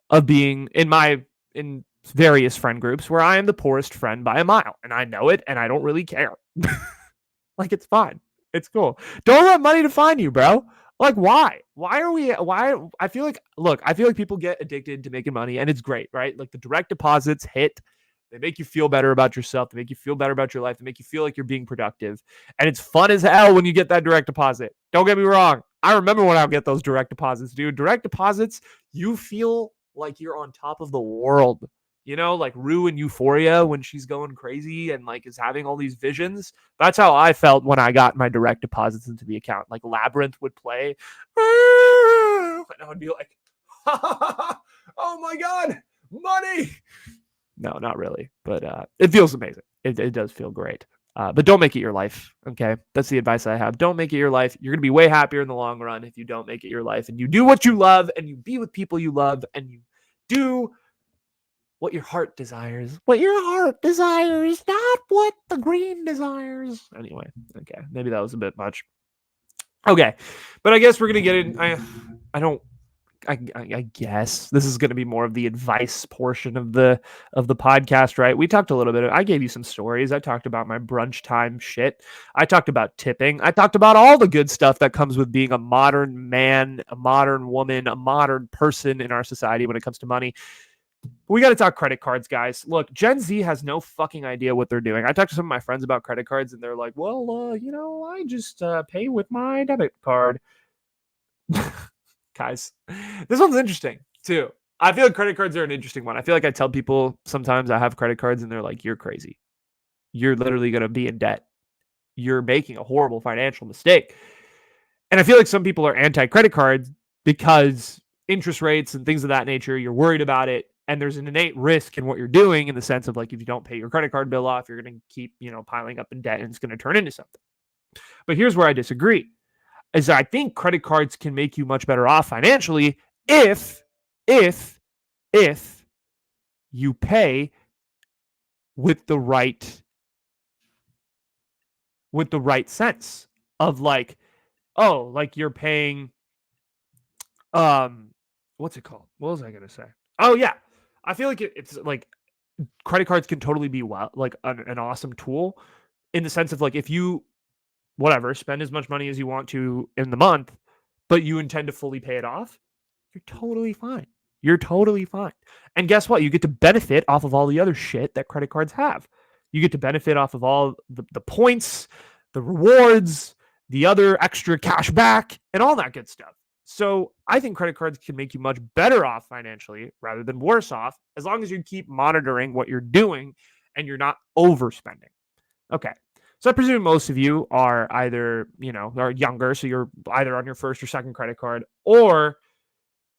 of being in various friend groups where I am the poorest friend by a mile, and I know it, and I don't really care. Like, it's fine. It's cool. Don't let money define you, bro. Like, why? Why? I feel like, look, I feel like people get addicted to making money, and it's great, right? Like, the direct deposits hit. They make you feel better about yourself. They make you feel better about your life. They make you feel like you're being productive. And it's fun as hell when you get that direct deposit. Don't get me wrong. I remember when I would get those direct deposits, dude. Direct deposits, you feel like you're on top of the world. You know, like Rue in Euphoria when she's going crazy and like is having all these visions. That's how I felt when I got my direct deposits into the account. Like Labyrinth would play, and I would be like, "Oh my god, money!" No, not really, but it feels amazing. It does feel great. But don't make it your life. Okay, that's the advice I have. Don't make it your life. You're gonna be way happier in the long run if you don't make it your life and you do what you love and you be with people you love and you do what your heart desires. What your heart desires, not what the green desires. Anyway, okay, maybe that was a bit much. Okay, but I guess we're gonna get in. I don't. I guess this is going to be more of the advice portion of the podcast, right? We talked a little bit. I gave you some stories. I talked about my brunch time shit. I talked about tipping. I talked about all the good stuff that comes with being a modern man, a modern woman, a modern person in our society when it comes to money. We got to talk credit cards, guys. Look, Gen Z has no fucking idea what they're doing. I talked to some of my friends about credit cards, and they're like, "Well, I just pay with my debit card." Guys, this one's interesting too. I feel like credit cards are an interesting one. I feel like I tell people sometimes I have credit cards and they're like, "You're crazy. You're literally going to be in debt. You're making a horrible financial mistake." And I feel like some people are anti-credit cards because interest rates and things of that nature, you're worried about it, and there's an innate risk in what you're doing in the sense of like if you don't pay your credit card bill off, you're going to keep, piling up in debt and it's going to turn into something. But here's where I disagree. Is I think credit cards can make you much better off financially if if you pay with the right sense of like, oh, like you're paying what's it called? What was I gonna say? Oh yeah. I feel like it's like credit cards can totally be like an awesome tool in the sense of like if you whatever spend as much money as you want to in the month, but you intend to fully pay it off, you're totally fine. You're totally fine. And guess what? You get to benefit off of all the other shit that credit cards have. You get to benefit off of all the points, the rewards, the other extra cash back, and all that good stuff. So I think credit cards can make you much better off financially rather than worse off, as long as you keep monitoring what you're doing and you're not overspending. Okay. So I presume most of you are either, are younger, so you're either on your first or second credit card, or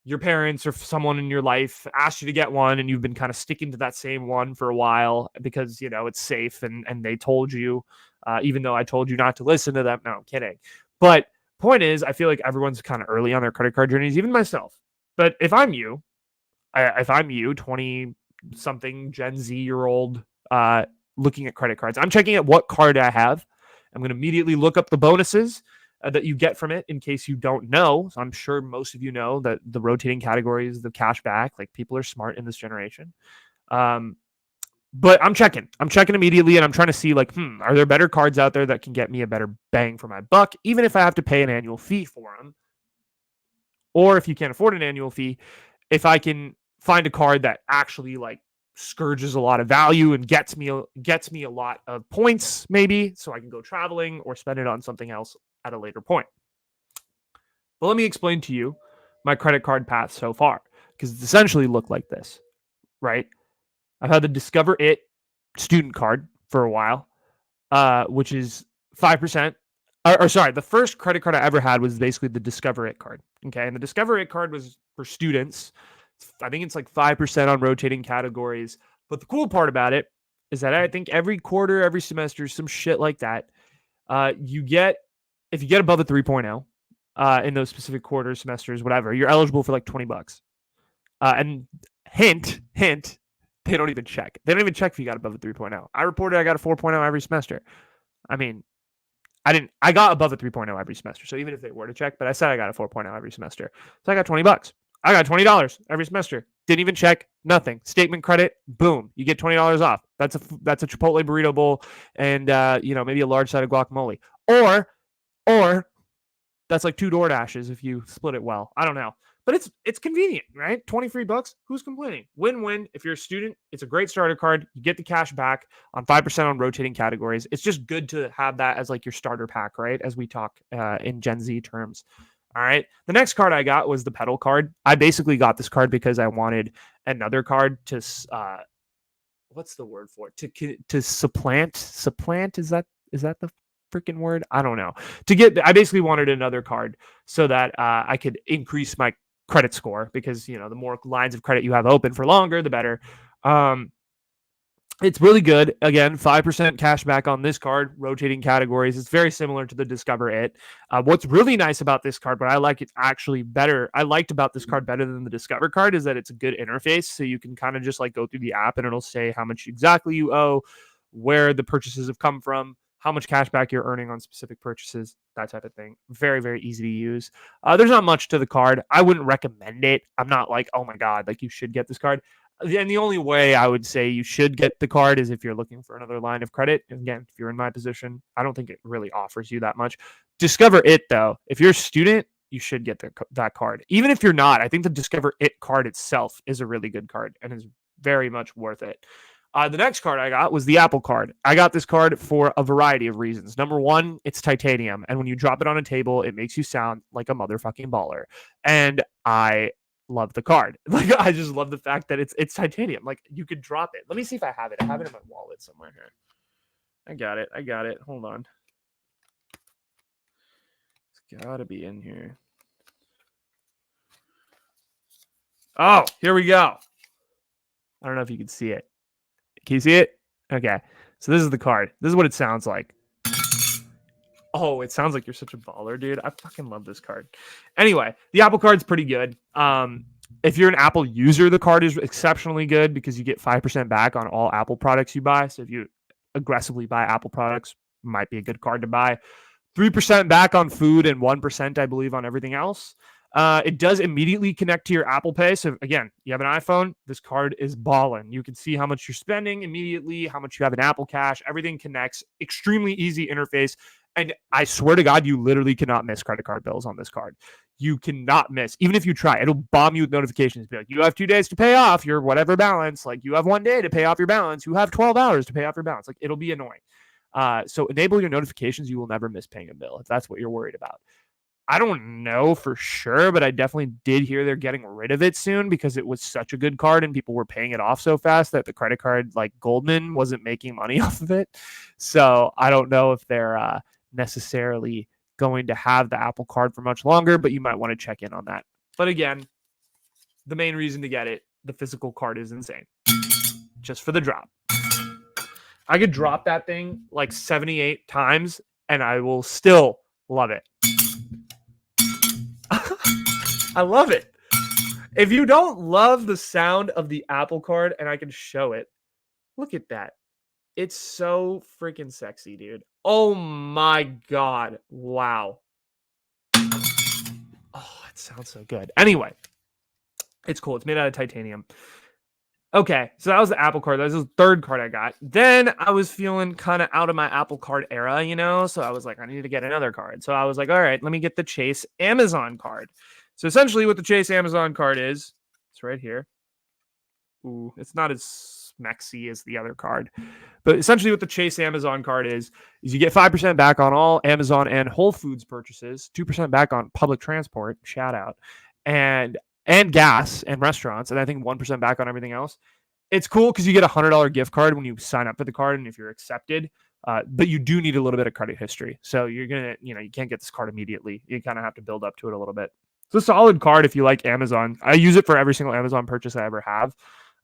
your parents or someone in your life asked you to get one and you've been kind of sticking to that same one for a while because it's safe and they told you, even though I told you not to listen to them. No, I'm kidding. But point is, I feel like everyone's kind of early on their credit card journeys, even myself. But if I'm you, 20 something Gen Z year old, looking at credit cards, I'm checking at what card I have. I'm going to immediately look up the bonuses that you get from it in case you don't know. So I'm sure most of you know that the rotating categories, the cash back, like people are smart in this generation. But I'm checking immediately and I'm trying to see like, are there better cards out there that can get me a better bang for my buck, even if I have to pay an annual fee for them? Or if you can't afford an annual fee, if I can find a card that actually like scourges a lot of value and gets me a lot of points, maybe, so I can go traveling or spend it on something else at a later point. But let me explain to you my credit card path so far, because it's essentially looked like this, right? I've had the Discover It student card for a while, which is 5%. Or sorry, the first credit card I ever had was basically the Discover It card. Okay. And the Discover It card was for students. I think it's like 5% on rotating categories. But the cool part about it is that I think every quarter, every semester, some shit like that, if you get above a 3.0 in those specific quarters, semesters, whatever, you're eligible for like $20. And hint, they don't even check. They don't even check if you got above a 3.0. I reported I got a 4.0 every semester. I mean, I got above a 3.0 every semester. So even if they were to check, but I said I got a 4.0 every semester. So I got $20. I got $20 every semester. Didn't even check, nothing. Statement credit, boom, you get $20 off. That's a Chipotle burrito bowl and maybe a large side of guacamole. Or that's like 2 DoorDashes if you split it well. I don't know. But it's convenient, right? 23 bucks. Who's complaining? Win-win. If you're a student, it's a great starter card. You get the cash back on 5% on rotating categories. It's just good to have that as like your starter pack, right? As we talk in Gen Z terms. All right. The next card I got was the pedal card. I basically got this card because I wanted another card to what's the word for it? To supplant. Supplant, is that the freaking word? I don't know. I basically wanted another card so that I could increase my credit score because the more lines of credit you have open for longer, the better. It's really good. Again, 5% cash back on this card, rotating categories. It's very similar to the Discover It. What's really nice about this card, but I like it actually better. I liked about this card better than the Discover card is that it's a good interface. So you can kind of just like go through the app and it'll say how much exactly you owe, where the purchases have come from, how much cash back you're earning on specific purchases, that type of thing. Very, very easy to use. There's not much to the card. I wouldn't recommend it. I'm not like, oh my God, like you should get this card. And the only way I would say you should get the card is if you're looking for another line of credit. Again, if you're in my position, I don't think it really offers you that much. Discover It, though. If you're a student, you should get that card. Even if you're not, I think the Discover It card itself is a really good card and is very much worth it. The next card I got was the Apple card. I got this card for a variety of reasons. Number one, it's titanium. And when you drop it on a table, it makes you sound like a motherfucking baller. And I love the card. Like, I just love the fact that it's titanium. Like, you could drop it. Let me see if I have it. I have it in my wallet somewhere here. I got it. Hold on. It's gotta be in here. Oh, here we go. I don't know if you can see it. Can you see it? Okay. So this is the card. This is what it sounds like. Oh, it sounds like you're such a baller, dude. I fucking love this card. Anyway, the Apple card's pretty good. If you're an Apple user, the card is exceptionally good because you get 5% back on all Apple products you buy. So if you aggressively buy Apple products, might be a good card to buy. 3% back on food and 1%, I believe, on everything else. It does immediately connect to your Apple Pay. So again, you have an iPhone, this card is balling. You can see how much you're spending immediately, how much you have in Apple Cash. Everything connects. Extremely easy interface. And I swear to God, you literally cannot miss credit card bills on this card. You cannot miss. Even if you try, it'll bomb you with notifications. Be like, you have 2 days to pay off your whatever balance. Like, you have 1 day to pay off your balance. You have 12 hours to pay off your balance. Like, it'll be annoying. So enable your notifications. You will never miss paying a bill if that's what you're worried about. I don't know for sure, but I definitely did hear they're getting rid of it soon because it was such a good card and people were paying it off so fast that the credit card, like Goldman, wasn't making money off of it. So I don't know if they're necessarily going to have the Apple card for much longer, but you might want to check in on that. But again, the main reason to get it, the physical card is insane. Just for the drop. I could drop that thing like 78 times and I will still love it. I love it. If you don't love the sound of the Apple card, and I can show it, look at that. It's so freaking sexy, dude. Oh my God. Wow. Oh, it sounds so good. Anyway, it's cool. It's made out of titanium. Okay, so that was the Apple card. That was the third card I got. Then I was feeling kind of out of my Apple card era, so I was like, I need to get another card. So I was like, all right, let me get the Chase Amazon card. So essentially what the Chase Amazon card is, it's right here. Ooh, it's not as smexy as the other card. But essentially what the Chase Amazon card is you get 5% back on all Amazon and Whole Foods purchases, 2% back on public transport, shout out, and gas and restaurants, and I think 1% back on everything else. It's cool because you get a $100 gift card when you sign up for the card and if you're accepted. But you do need a little bit of credit history. So you're going to, you can't get this card immediately. You kind of have to build up to it a little bit. It's a solid card if you like Amazon. I use it for every single Amazon purchase I ever have.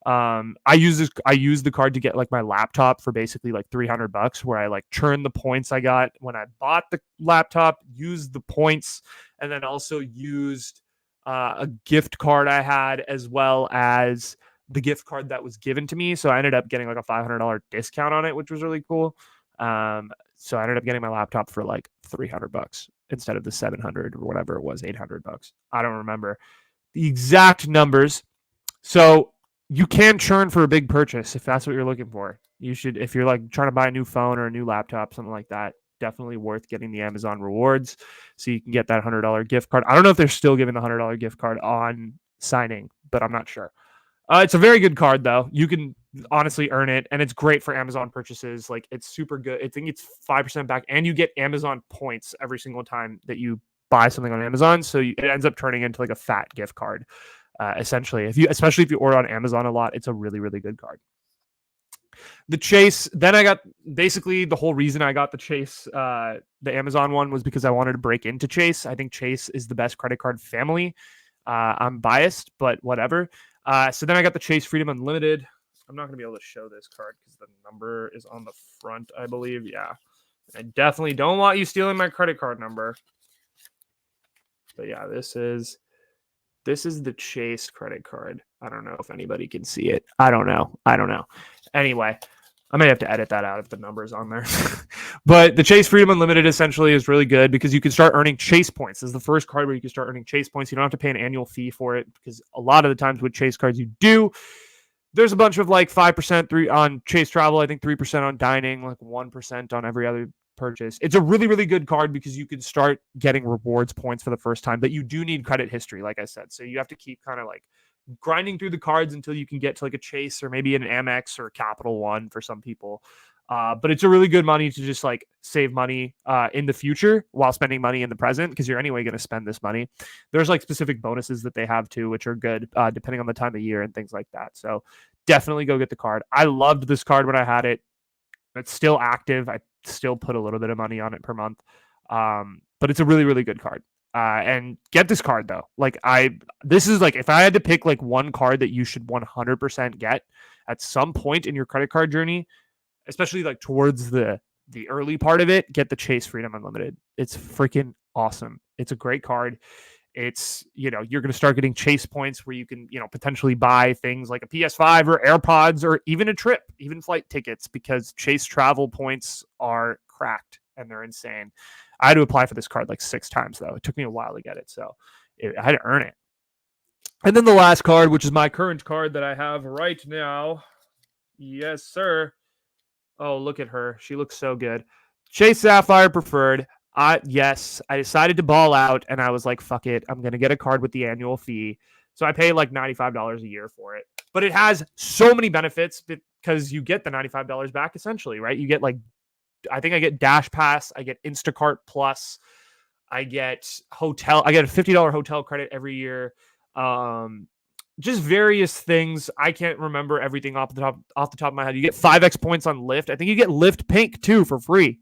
I use the card to get like my laptop for basically like $300 where I like churn the points I got when I bought the laptop, used the points, and then also used a gift card I had as well as the gift card that was given to me. So I ended up getting like a $500 discount on it, which was really cool. So I ended up getting my laptop for like $300 instead of the 700 or whatever it was, $800. I don't remember the exact numbers. So you can churn for a big purchase if that's what you're looking for. You should, if you're like trying to buy a new phone or a new laptop, something like that, definitely worth getting the Amazon rewards so you can get that $100 gift card. I don't know if they're still giving the $100 gift card on signing, but I'm not sure. It's a very good card though. You can honestly earn it, and it's great for Amazon purchases. Like it's super good. I think it's 5% back, and you get Amazon points every single time that you buy something on Amazon. So it ends up turning into like a fat gift card, essentially. Especially if you order on Amazon a lot, it's a really really good card. The Chase. Then I got basically the whole reason I got the Chase, the Amazon one, was because I wanted to break into Chase. I think Chase is the best credit card family. I'm biased, but whatever. So then I got the Chase Freedom Unlimited. I'm not going to be able to show this card because the number is on the front, I believe. Yeah. I definitely don't want you stealing my credit card number. But yeah, this is the Chase credit card. I don't know if anybody can see it. I don't know. Anyway, I may have to edit that out if the number's on there. But the Chase Freedom Unlimited essentially is really good because you can start earning Chase points. This is the first card where you can start earning Chase points. You don't have to pay an annual fee for it because a lot of the times with Chase cards you do. There's a bunch of like 5% on Chase Travel, I think 3% on dining, like 1% on every other purchase. It's a really, really good card because you can start getting rewards points for the first time, but you do need credit history, like I said. So you have to keep kind of like grinding through the cards until you can get to like a Chase or maybe an Amex or a Capital One for some people. But it's a really good money to just like save money in the future while spending money in the present because you're anyway going to spend this money. There's like specific bonuses that they have too, which are good depending on the time of year and things like that. So definitely go get the card. I loved this card when I had it. It's still active. I still put a little bit of money on it per month. But it's a really, really good card. And get this card though. This is like, if I had to pick like one card that you should 100% get at some point in your credit card journey, especially like towards the early part of it, get the Chase Freedom Unlimited. It's freaking awesome. It's a great card. It's, you're going to start getting Chase points where you can, potentially buy things like a PS5 or AirPods or even a trip, even flight tickets, because Chase travel points are cracked and they're insane. I had to apply for this card like 6 times though. It took me a while to get it. So I had to earn it. And then the last card, which is my current card that I have right now. Yes, sir. Oh, look at her. She looks so good. Chase Sapphire Preferred. Yes, I decided to ball out and I was like, fuck it. I'm going to get a card with the annual fee. So I pay like $95 a year for it. But it has so many benefits because you get the $95 back essentially, right? You get like, I think I get Dash Pass. I get Instacart Plus. I get a $50 hotel credit every year. Just various things. I can't remember everything off the top of my head. You get 5x points on Lyft. I think you get Lyft Pink too for free.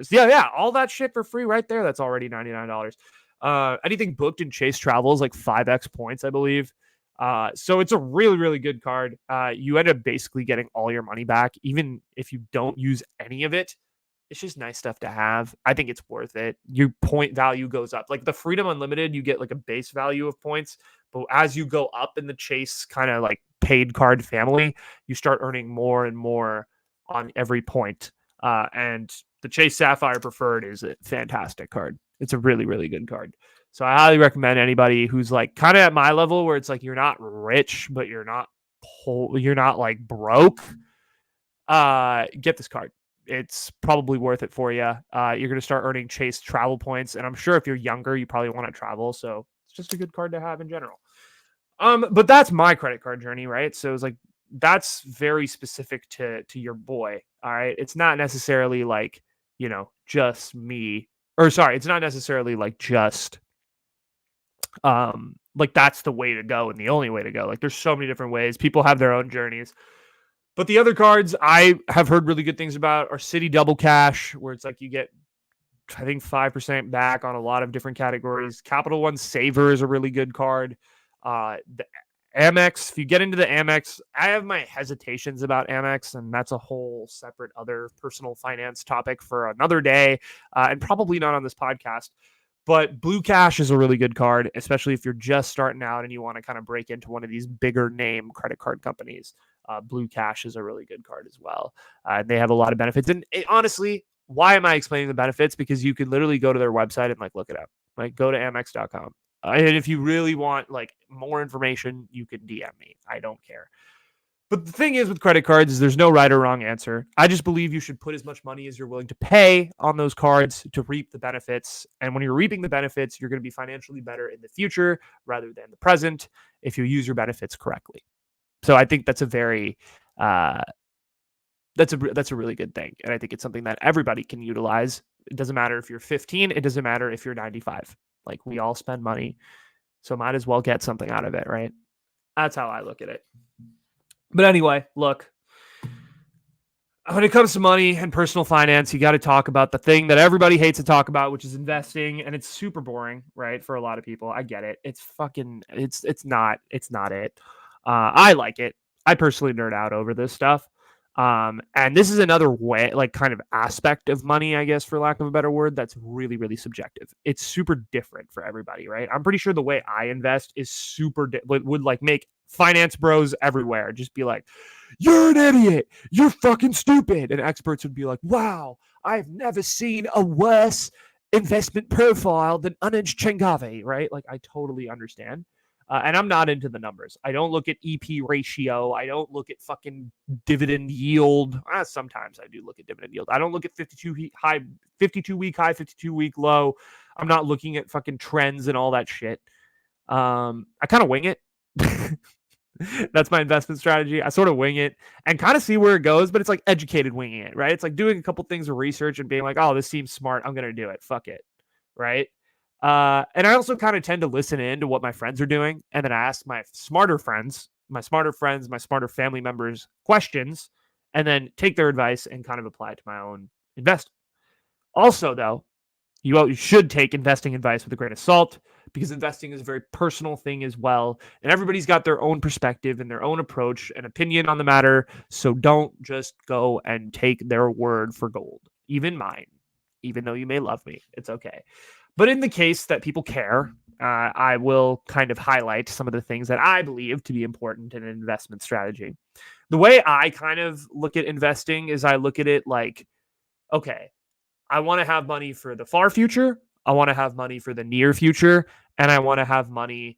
Yeah, all that shit for free right there. That's already $99. Anything booked in Chase Travel is like 5x points, I believe. So it's a really, really good card. You end up basically getting all your money back, even if you don't use any of it. It's just nice stuff to have. I think it's worth it. Your point value goes up. Like the Freedom Unlimited, you get like a base value of points. But as you go up in the Chase kind of like paid card family, you start earning more and more on every point. And the Chase Sapphire Preferred is a fantastic card. It's a really, really good card. So I highly recommend anybody who's like kind of at my level where it's like you're not rich, but you're not like broke. Get this card. It's probably worth it for you. You're going to start earning Chase travel points. And I'm sure if you're younger, you probably want to travel. So it's just a good card to have in general. But that's my credit card journey, right? So it's like, that's very specific to your boy. All right. It's not necessarily like, just me, or sorry, it's not necessarily like just, like that's the way to go and the only way to go. Like there's so many different ways. People have their own journeys. But the other cards I have heard really good things about are City Double Cash, where it's like you get, I think, 5% back on a lot of different categories. Capital One Saver is a really good card. The Amex, if you get into the Amex, I have my hesitations about Amex, and that's a whole separate other personal finance topic for another day, and probably not on this podcast. But Blue Cash is a really good card, especially if you're just starting out and you want to kind of break into one of these bigger name credit card companies. Blue Cash is a really good card as well. And they have a lot of benefits. And honestly, why am I explaining the benefits? Because you could literally go to their website and look it up. Go to Amex.com. And if you really want more information, you can DM me. I don't care. But the thing is with credit cards is there's no right or wrong answer. I just believe you should put as much money as you're willing to pay on those cards to reap the benefits. And when you're reaping the benefits, you're going to be financially better in the future rather than the present if you use your benefits correctly. So I think that's a very that's a really good thing. And I think it's something that everybody can utilize. It doesn't matter if you're 15, it doesn't matter if you're 95. We all spend money, so might as well get something out of it, right? That's how I look at it. But anyway, look, when it comes to money and personal finance, you got to talk about the thing that everybody hates to talk about, which is investing. And it's super boring, right? For a lot of people. I get it. It's not it. I like it. I personally nerd out over this stuff. And this is another way, kind of aspect of money, I guess, for lack of a better word, that's really, really subjective. It's super different for everybody, right? I'm pretty sure the way I invest is super, would make finance bros everywhere just be like, you're an idiot. You're fucking stupid. And experts would be like, wow, I've never seen a worse investment profile than Anuj Changavi, right? I totally understand. And I'm not into the numbers. I don't look at EP ratio. I don't look at fucking dividend yield. Sometimes I do look at dividend yield. I don't look at 52-week high, 52-week low. I'm not looking at fucking trends and all that shit. I kind of wing it. That's my investment strategy. I sort of wing it and kind of see where it goes, but it's educated winging it, right? It's doing a couple things of research and being like, oh, this seems smart. I'm going to do it. Fuck it. Right. And I also kind of tend to listen in to what my friends are doing. And then I ask my smarter family members questions, and then take their advice and kind of apply it to my own investing. Also, though, you should take investing advice with a grain of salt, because investing is a very personal thing as well. And everybody's got their own perspective and their own approach and opinion on the matter. So don't just go and take their word for gold. Even mine, even though you may love me, it's okay. But in the case that people care, I will kind of highlight some of the things that I believe to be important in an investment strategy. The way I kind of look at investing is I look at it like, okay, I want to have money for the far future. I want to have money for the near future. And I want to have money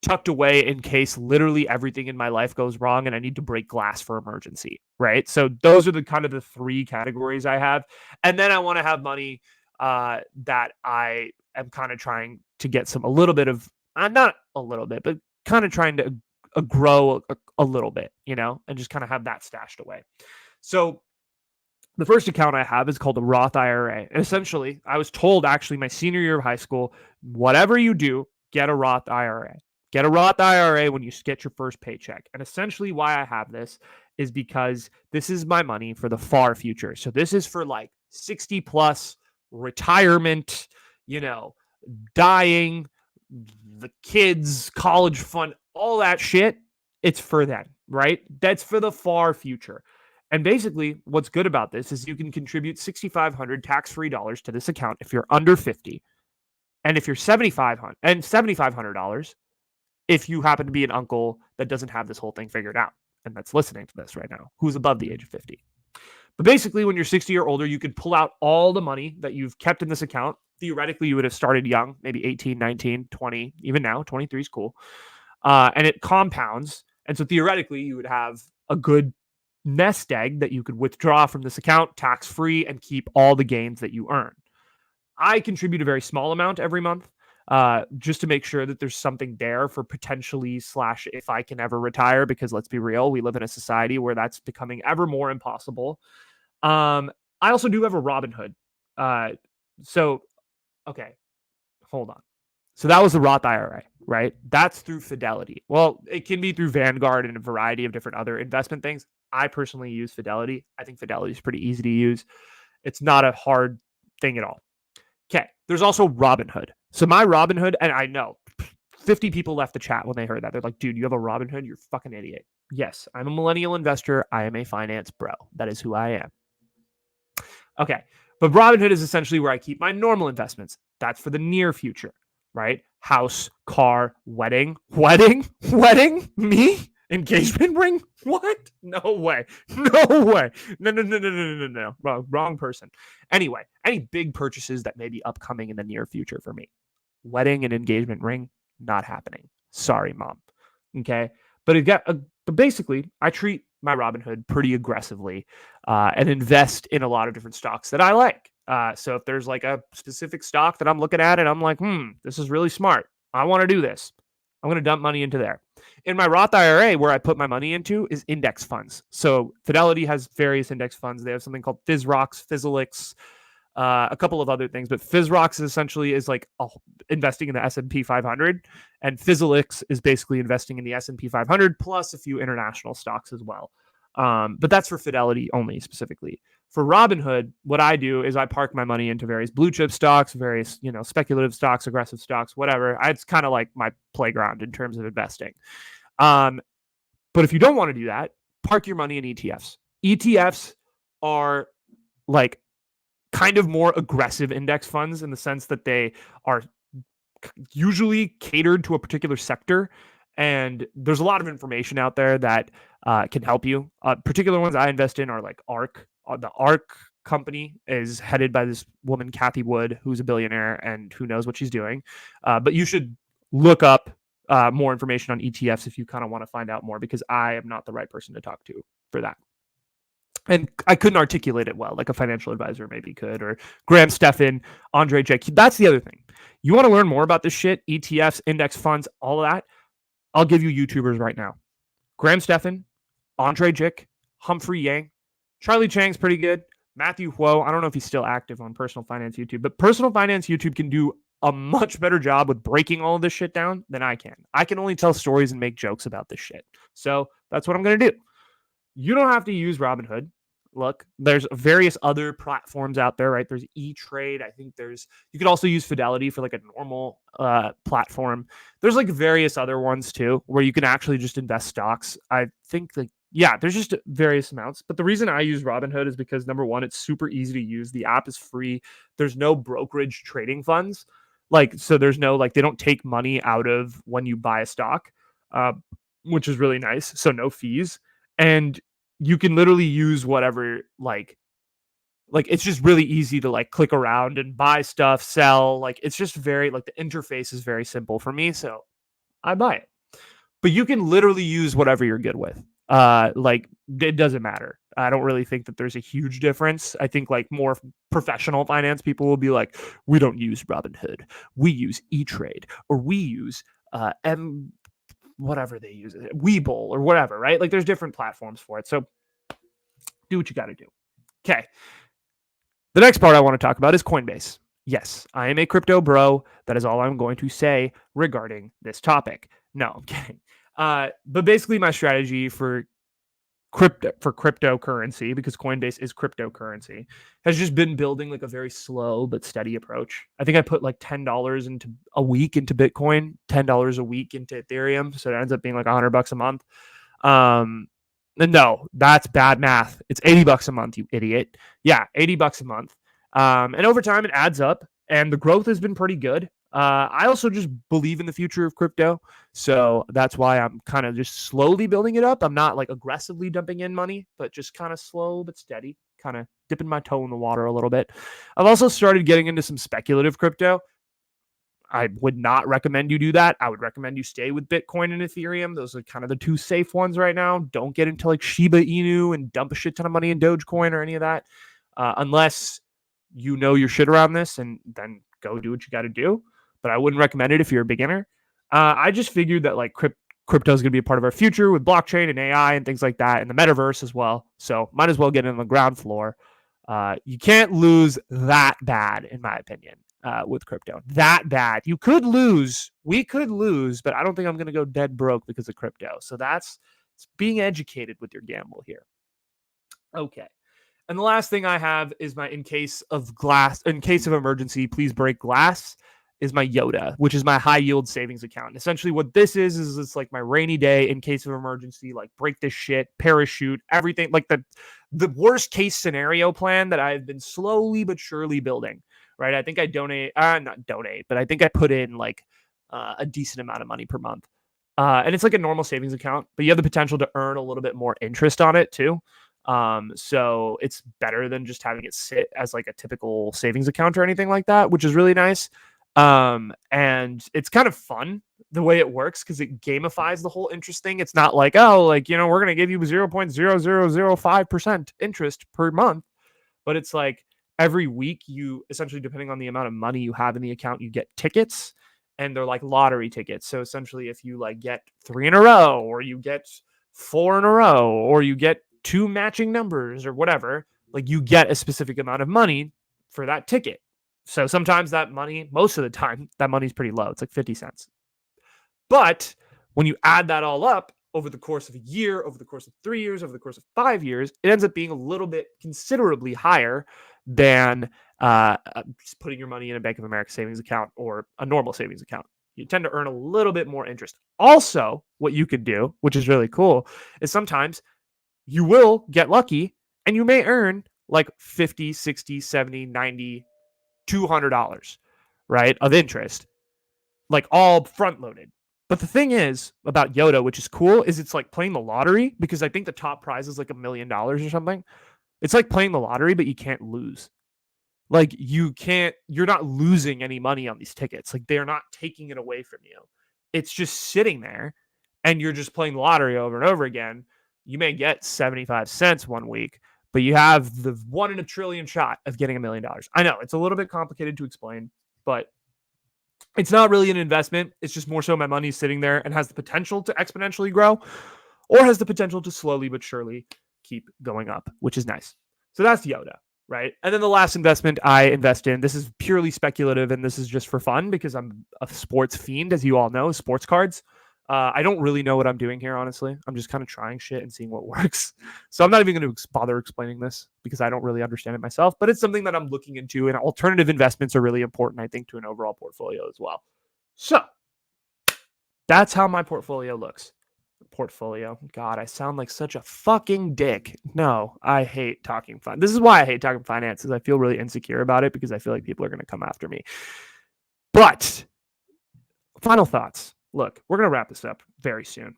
tucked away in case literally everything in my life goes wrong and I need to break glass for emergency, right? So those are the kind of the three categories I have. And then I want to have money that I am kind of trying to get a little bit of, not a little bit, but kind of trying to grow a little bit, and just kind of have that stashed away. So the first account I have is called a Roth IRA. And essentially, I was told actually my senior year of high school, whatever you do, get a Roth IRA. Get a Roth IRA when you get your first paycheck. And essentially why I have this is because this is my money for the far future. So this is for 60 plus, retirement, dying, the kids, college fund, all that shit. It's for them, right? That's for the far future. And basically, what's good about this is you can contribute $6,500 tax-free dollars to this account if you're under 50, and if you're $7,500 if you happen to be an uncle that doesn't have this whole thing figured out and that's listening to this right now, who's above the age of 50. But basically, when you're 60 or older, you could pull out all the money that you've kept in this account. Theoretically, you would have started young, maybe 18, 19, 20, even now, 23 is cool. And it compounds. And so theoretically, you would have a good nest egg that you could withdraw from this account tax-free and keep all the gains that you earn. I contribute a very small amount every month just to make sure that there's something there for potentially / if I can ever retire, because let's be real, we live in a society where that's becoming ever more impossible. I also do have a Robinhood. Okay, hold on. So that was the Roth IRA, right? That's through Fidelity. Well, it can be through Vanguard and a variety of different other investment things. I personally use Fidelity. I think Fidelity is pretty easy to use. It's not a hard thing at all. Okay, there's also Robinhood. So my Robinhood, and I know 50 people left the chat when they heard that. They're like, dude, you have a Robinhood? You're a fucking idiot. Yes, I'm a millennial investor. I am a finance bro. That is who I am. Okay, but Robinhood is essentially where I keep my normal investments. That's for the near future, right? House, car, wedding, me? Engagement ring? What? No way. No way. No. Wrong person. Anyway, any big purchases that may be upcoming in the near future for me? Wedding and engagement ring, not happening. Sorry, mom. Okay. But basically, I treat my Robinhood pretty aggressively and invest in a lot of different stocks that I like. So if there's like a specific stock that I'm looking at and I'm like, this is really smart. I want to do this. I'm going to dump money into there. In my Roth IRA, where I put my money into is index funds. So Fidelity has various index funds. They have something called FISROX, Fizzlix, a couple of other things, but FISROX essentially is like investing in the S&P 500, and Fizzlix is basically investing in the S&P 500 plus a few international stocks as well. But that's for Fidelity only specifically. For Robinhood, what I do is I park my money into various blue chip stocks, various speculative stocks, aggressive stocks, whatever. It's kind of like my playground in terms of investing. But if you don't want to do that, park your money in ETFs. ETFs are like kind of more aggressive index funds in the sense that they are usually catered to a particular sector. And there's a lot of information out there that can help you. Particular ones I invest in are like ARK. The ARK company is headed by this woman, Kathy Wood, who's a billionaire and who knows what she's doing. But you should look up more information on ETFs if you kind of want to find out more, because I am not the right person to talk to for that. And I couldn't articulate it well, like a financial advisor maybe could, or Graham Stephan, Andre J. That's the other thing. You want to learn more about this shit, ETFs, index funds, all of that? I'll give you YouTubers right now. Graham Stephan, Andre Jick, Humphrey Yang, Charlie Chang's pretty good. Matthew Huo, I don't know if he's still active on Personal Finance YouTube, but Personal Finance YouTube can do a much better job with breaking all of this shit down than I can. I can only tell stories and make jokes about this shit. So that's what I'm going to do. You don't have to use Robinhood. Look, there's various other platforms out there, right? There's E-Trade. I think you could also use Fidelity for like a normal platform. There's like various other ones too, where you can actually just invest stocks. I think there's just various amounts. But the reason I use Robinhood is because number one, it's super easy to use. The app is free. There's no brokerage trading funds. So there's no, they don't take money out of when you buy a stock, which is really nice. So no fees. And you can literally use whatever, it's just really easy to click around and buy stuff, sell. It's just very, the interface is very simple for me. So I buy it. But you can literally use whatever you're good with. It doesn't matter. I don't really think that there's a huge difference. I think more professional finance people will be like, we don't use Robinhood. We use E-Trade, or we use whatever they use, Webull or whatever, right? There's different platforms for it. So do what you got to do. Okay. The next part I want to talk about is Coinbase. Yes, I am a crypto bro. That is all I'm going to say regarding this topic. No, I'm kidding. But basically my strategy for cryptocurrency, because Coinbase is cryptocurrency, has just been building a very slow but steady approach. I think I put $10 a week into Bitcoin, $10 a week into Ethereum, so it ends up being $100 a month. No, that's bad math. It's $80 a month, you idiot. Yeah, $80 a month. And over time it adds up, and the growth has been pretty good. I also just believe in the future of crypto. So that's why I'm kind of just slowly building it up. I'm not aggressively dumping in money, but just kind of slow but steady, kind of dipping my toe in the water a little bit. I've also started getting into some speculative crypto. I would not recommend you do that. I would recommend you stay with Bitcoin and Ethereum. Those are kind of the two safe ones right now. Don't get into Shiba Inu and dump a shit ton of money in Dogecoin or any of that, unless you know your shit around this, and then go do what you got to do. But I wouldn't recommend it if you're a beginner. I just figured that crypto is going to be a part of our future with blockchain and AI and things like that, and the metaverse as well. So might as well get in on the ground floor. You can't lose that bad, in my opinion, with crypto. That bad. You could lose. We could lose, but I don't think I'm going to go dead broke because of crypto. So it's being educated with your gamble here. Okay. And the last thing I have is my in case of emergency, please break glass, is my YOTA, which is my high yield savings account. And essentially what this is it's my rainy day in case of emergency, break this shit, parachute, everything, the worst case scenario plan that I've been slowly but surely building, right? I think I I think I put in a decent amount of money per month. And it's like a normal savings account, but you have the potential to earn a little bit more interest on it too. So it's better than just having it sit as like a typical savings account or anything like that, which is really nice. And it's kind of fun the way it works because it gamifies the whole interest thing. It's not like, oh, like, we're going to give you 0.0005% interest per month, but it's like every week you essentially, depending on the amount of money you have in the account, you get tickets, and they're like lottery tickets. So essentially, if you like get 3 in a row, or you get 4 in a row, or you get 2 matching numbers or whatever, like you get a specific amount of money for that ticket. So sometimes that money, most of the time, that money's pretty low. It's like 50 cents. But when you add that all up over the course of a year, over the course of 3 years, over the course of 5 years, it ends up being a little bit considerably higher than just putting your money in a Bank of America savings account or a normal savings account. You tend to earn a little bit more interest. Also, what you could do, which is really cool, is sometimes you will get lucky and you may earn like 50, 60, 70, 90, $200, right, of interest, like all front loaded. But the thing is about Yoda, which is cool, is it's like playing the lottery, because I think the top prize is like $1 million or something. It's like playing the lottery, but you can't lose. Like you're not losing any money on these tickets. Like they're not taking it away from you. It's just sitting there and you're just playing the lottery over and over again. You may get 75 cents one week, but you have the 1 in a trillion shot of getting $1 million. I know it's a little bit complicated to explain, but it's not really an investment. It's just more so my money's sitting there and has the potential to exponentially grow, or has the potential to slowly but surely keep going up, which is nice. So that's Yoda, right? And then the last investment I invest in, this is purely speculative and this is just for fun because I'm a sports fiend, as you all know, sports cards. I don't really know what I'm doing here, honestly. I'm just kind of trying shit and seeing what works. So I'm not even going to bother explaining this because I don't really understand it myself, but it's something that I'm looking into, and alternative investments are really important, I think, to an overall portfolio as well. So that's how my portfolio looks. Portfolio. God, I sound like such a fucking dick. No, I hate talking fun. This is why I hate talking finances. I feel really insecure about it because I feel like people are going to come after me. But final thoughts. Look, we're going to wrap this up very soon.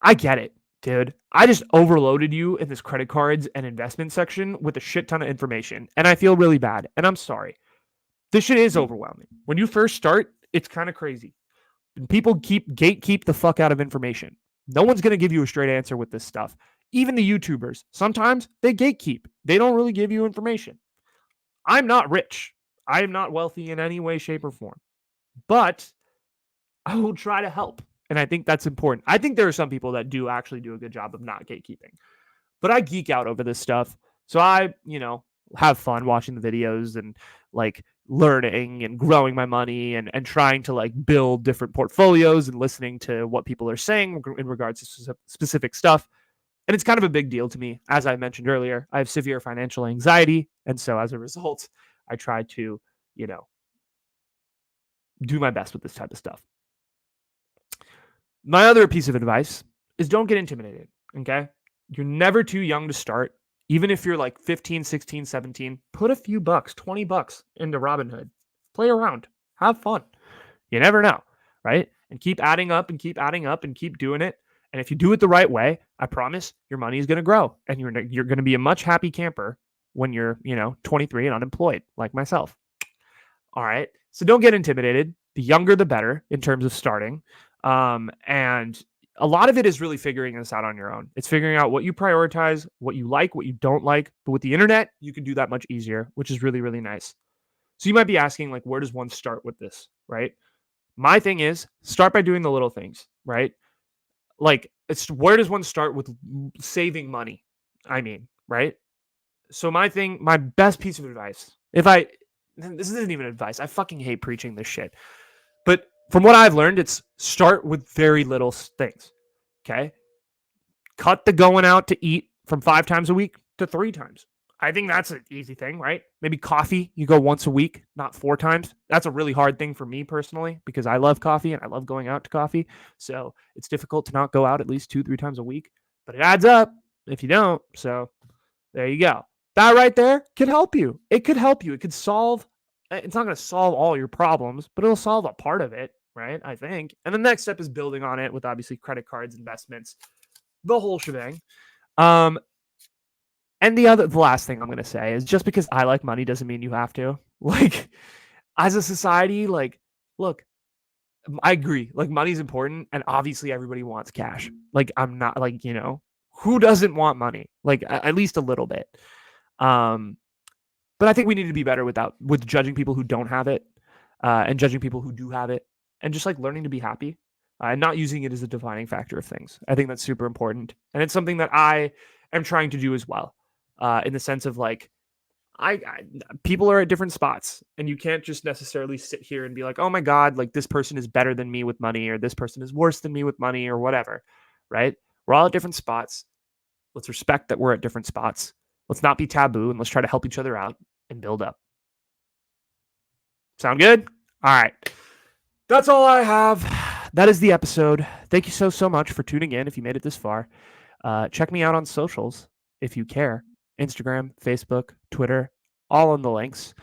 I get it, dude. I just overloaded you in this credit cards and investment section with a shit ton of information, and I feel really bad, and I'm sorry. This shit is overwhelming. When you first start, it's kind of crazy. People gatekeep the fuck out of information. No one's going to give you a straight answer with this stuff. Even the YouTubers, sometimes they gatekeep. They don't really give you information. I'm not rich. I am not wealthy in any way, shape, or form. But I will try to help. And I think that's important. I think there are some people that do actually do a good job of not gatekeeping. But I geek out over this stuff. So I, have fun watching the videos and like learning and growing my money and trying to like build different portfolios and listening to what people are saying in regards to specific stuff. And it's kind of a big deal to me. As I mentioned earlier, I have severe financial anxiety. And so as a result, I try to, do my best with this type of stuff. My other piece of advice is don't get intimidated. Okay. You're never too young to start. Even if you're like 15, 16, 17, put a few bucks, $20 into Robinhood. Play around. Have fun. You never know, right? And keep adding up and keep adding up and keep doing it. And if you do it the right way, I promise your money is going to grow and you're going to be a much happy camper when you're, 23 and unemployed like myself. All right. So don't get intimidated. The younger, the better in terms of starting. And a lot of it is really figuring this out on your own. It's figuring out what you prioritize, what you like, what you don't like. But with the internet, you can do that much easier, which is really, really nice. So you might be asking, like, where does one start with this, right? My thing is start by doing the little things, right? Like, where does one start with saving money? Right? So my best piece of advice, this isn't even advice. I fucking hate preaching this shit. But from what I've learned, it's start with very little things. Okay. Cut the going out to eat from 5 times a week to 3 times. I think that's an easy thing, right? Maybe coffee, you go once a week, not 4 times. That's a really hard thing for me personally because I love coffee and I love going out to coffee. So it's difficult to not go out at least 2-3 times a week, but it adds up if you don't. So there you go. That right there could help you. It could help you. It could solve, it's not going to solve all your problems, but it'll solve a part of it, right? I think. And the next step is building on it with obviously credit cards, investments, the whole shebang. Um, and the last thing I'm gonna say is just because I like money doesn't mean you have to. Like, as a society, like, look, I agree. Like, money's important, and obviously everybody wants cash. Like, I'm not like, who doesn't want money? Like, at least a little bit. Um, but I think we need to be better with judging people who don't have it, and judging people who do have it, and just like learning to be happy, and not using it as a defining factor of things. I think that's super important, and it's something that I am trying to do as well, in the sense of like I people are at different spots, and you can't just necessarily sit here and be like, oh my god, like this person is better than me with money, or this person is worse than me with money, or whatever. Right? We're all at different spots. Let's respect that we're at different spots. Let's not be taboo, and let's try to help each other out and build up. Sound good? All right. That's all I have. That is the episode. Thank you so much for tuning in if you made it this far. Check me out on socials if you care. Instagram, Facebook, Twitter, all on the links.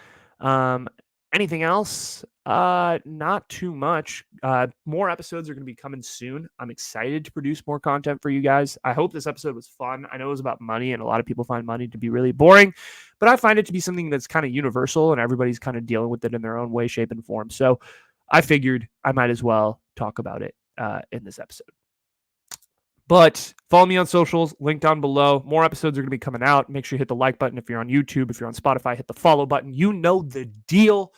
Anything else? Not too much. More episodes are going to be coming soon. I'm excited to produce more content for you guys. I hope this episode was fun. I know it was about money, and a lot of people find money to be really boring, but I find it to be something that's kind of universal, and everybody's kind of dealing with it in their own way, shape, and form. So I figured I might as well talk about it in this episode. But follow me on socials, link down below. More episodes are going to be coming out. Make sure you hit the like button if you're on YouTube. If you're on Spotify, hit the follow button. You know the deal.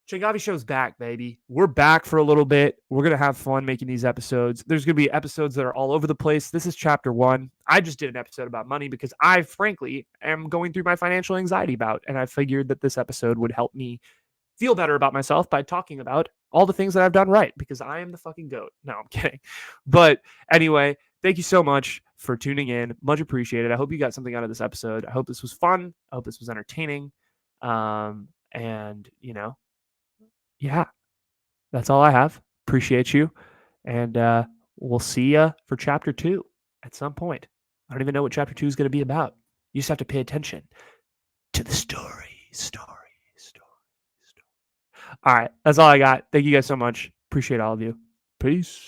Changavishow's back, baby. We're back for a little bit. We're going to have fun making these episodes. There's going to be episodes that are all over the place. This is chapter 1. I just did an episode about money because I, frankly, am going through my financial anxiety bout, and I figured that this episode would help me feel better about myself by talking about all the things that I've done right, because I am the fucking GOAT. No, I'm kidding. But anyway, thank you so much for tuning in. Much appreciated. I hope you got something out of this episode. I hope this was fun. I hope this was entertaining. And, yeah, that's all I have. Appreciate you. And we'll see you for chapter 2 at some point. I don't even know what chapter 2 is going to be about. You just have to pay attention to the story. All right. That's all I got. Thank you guys so much. Appreciate all of you. Peace.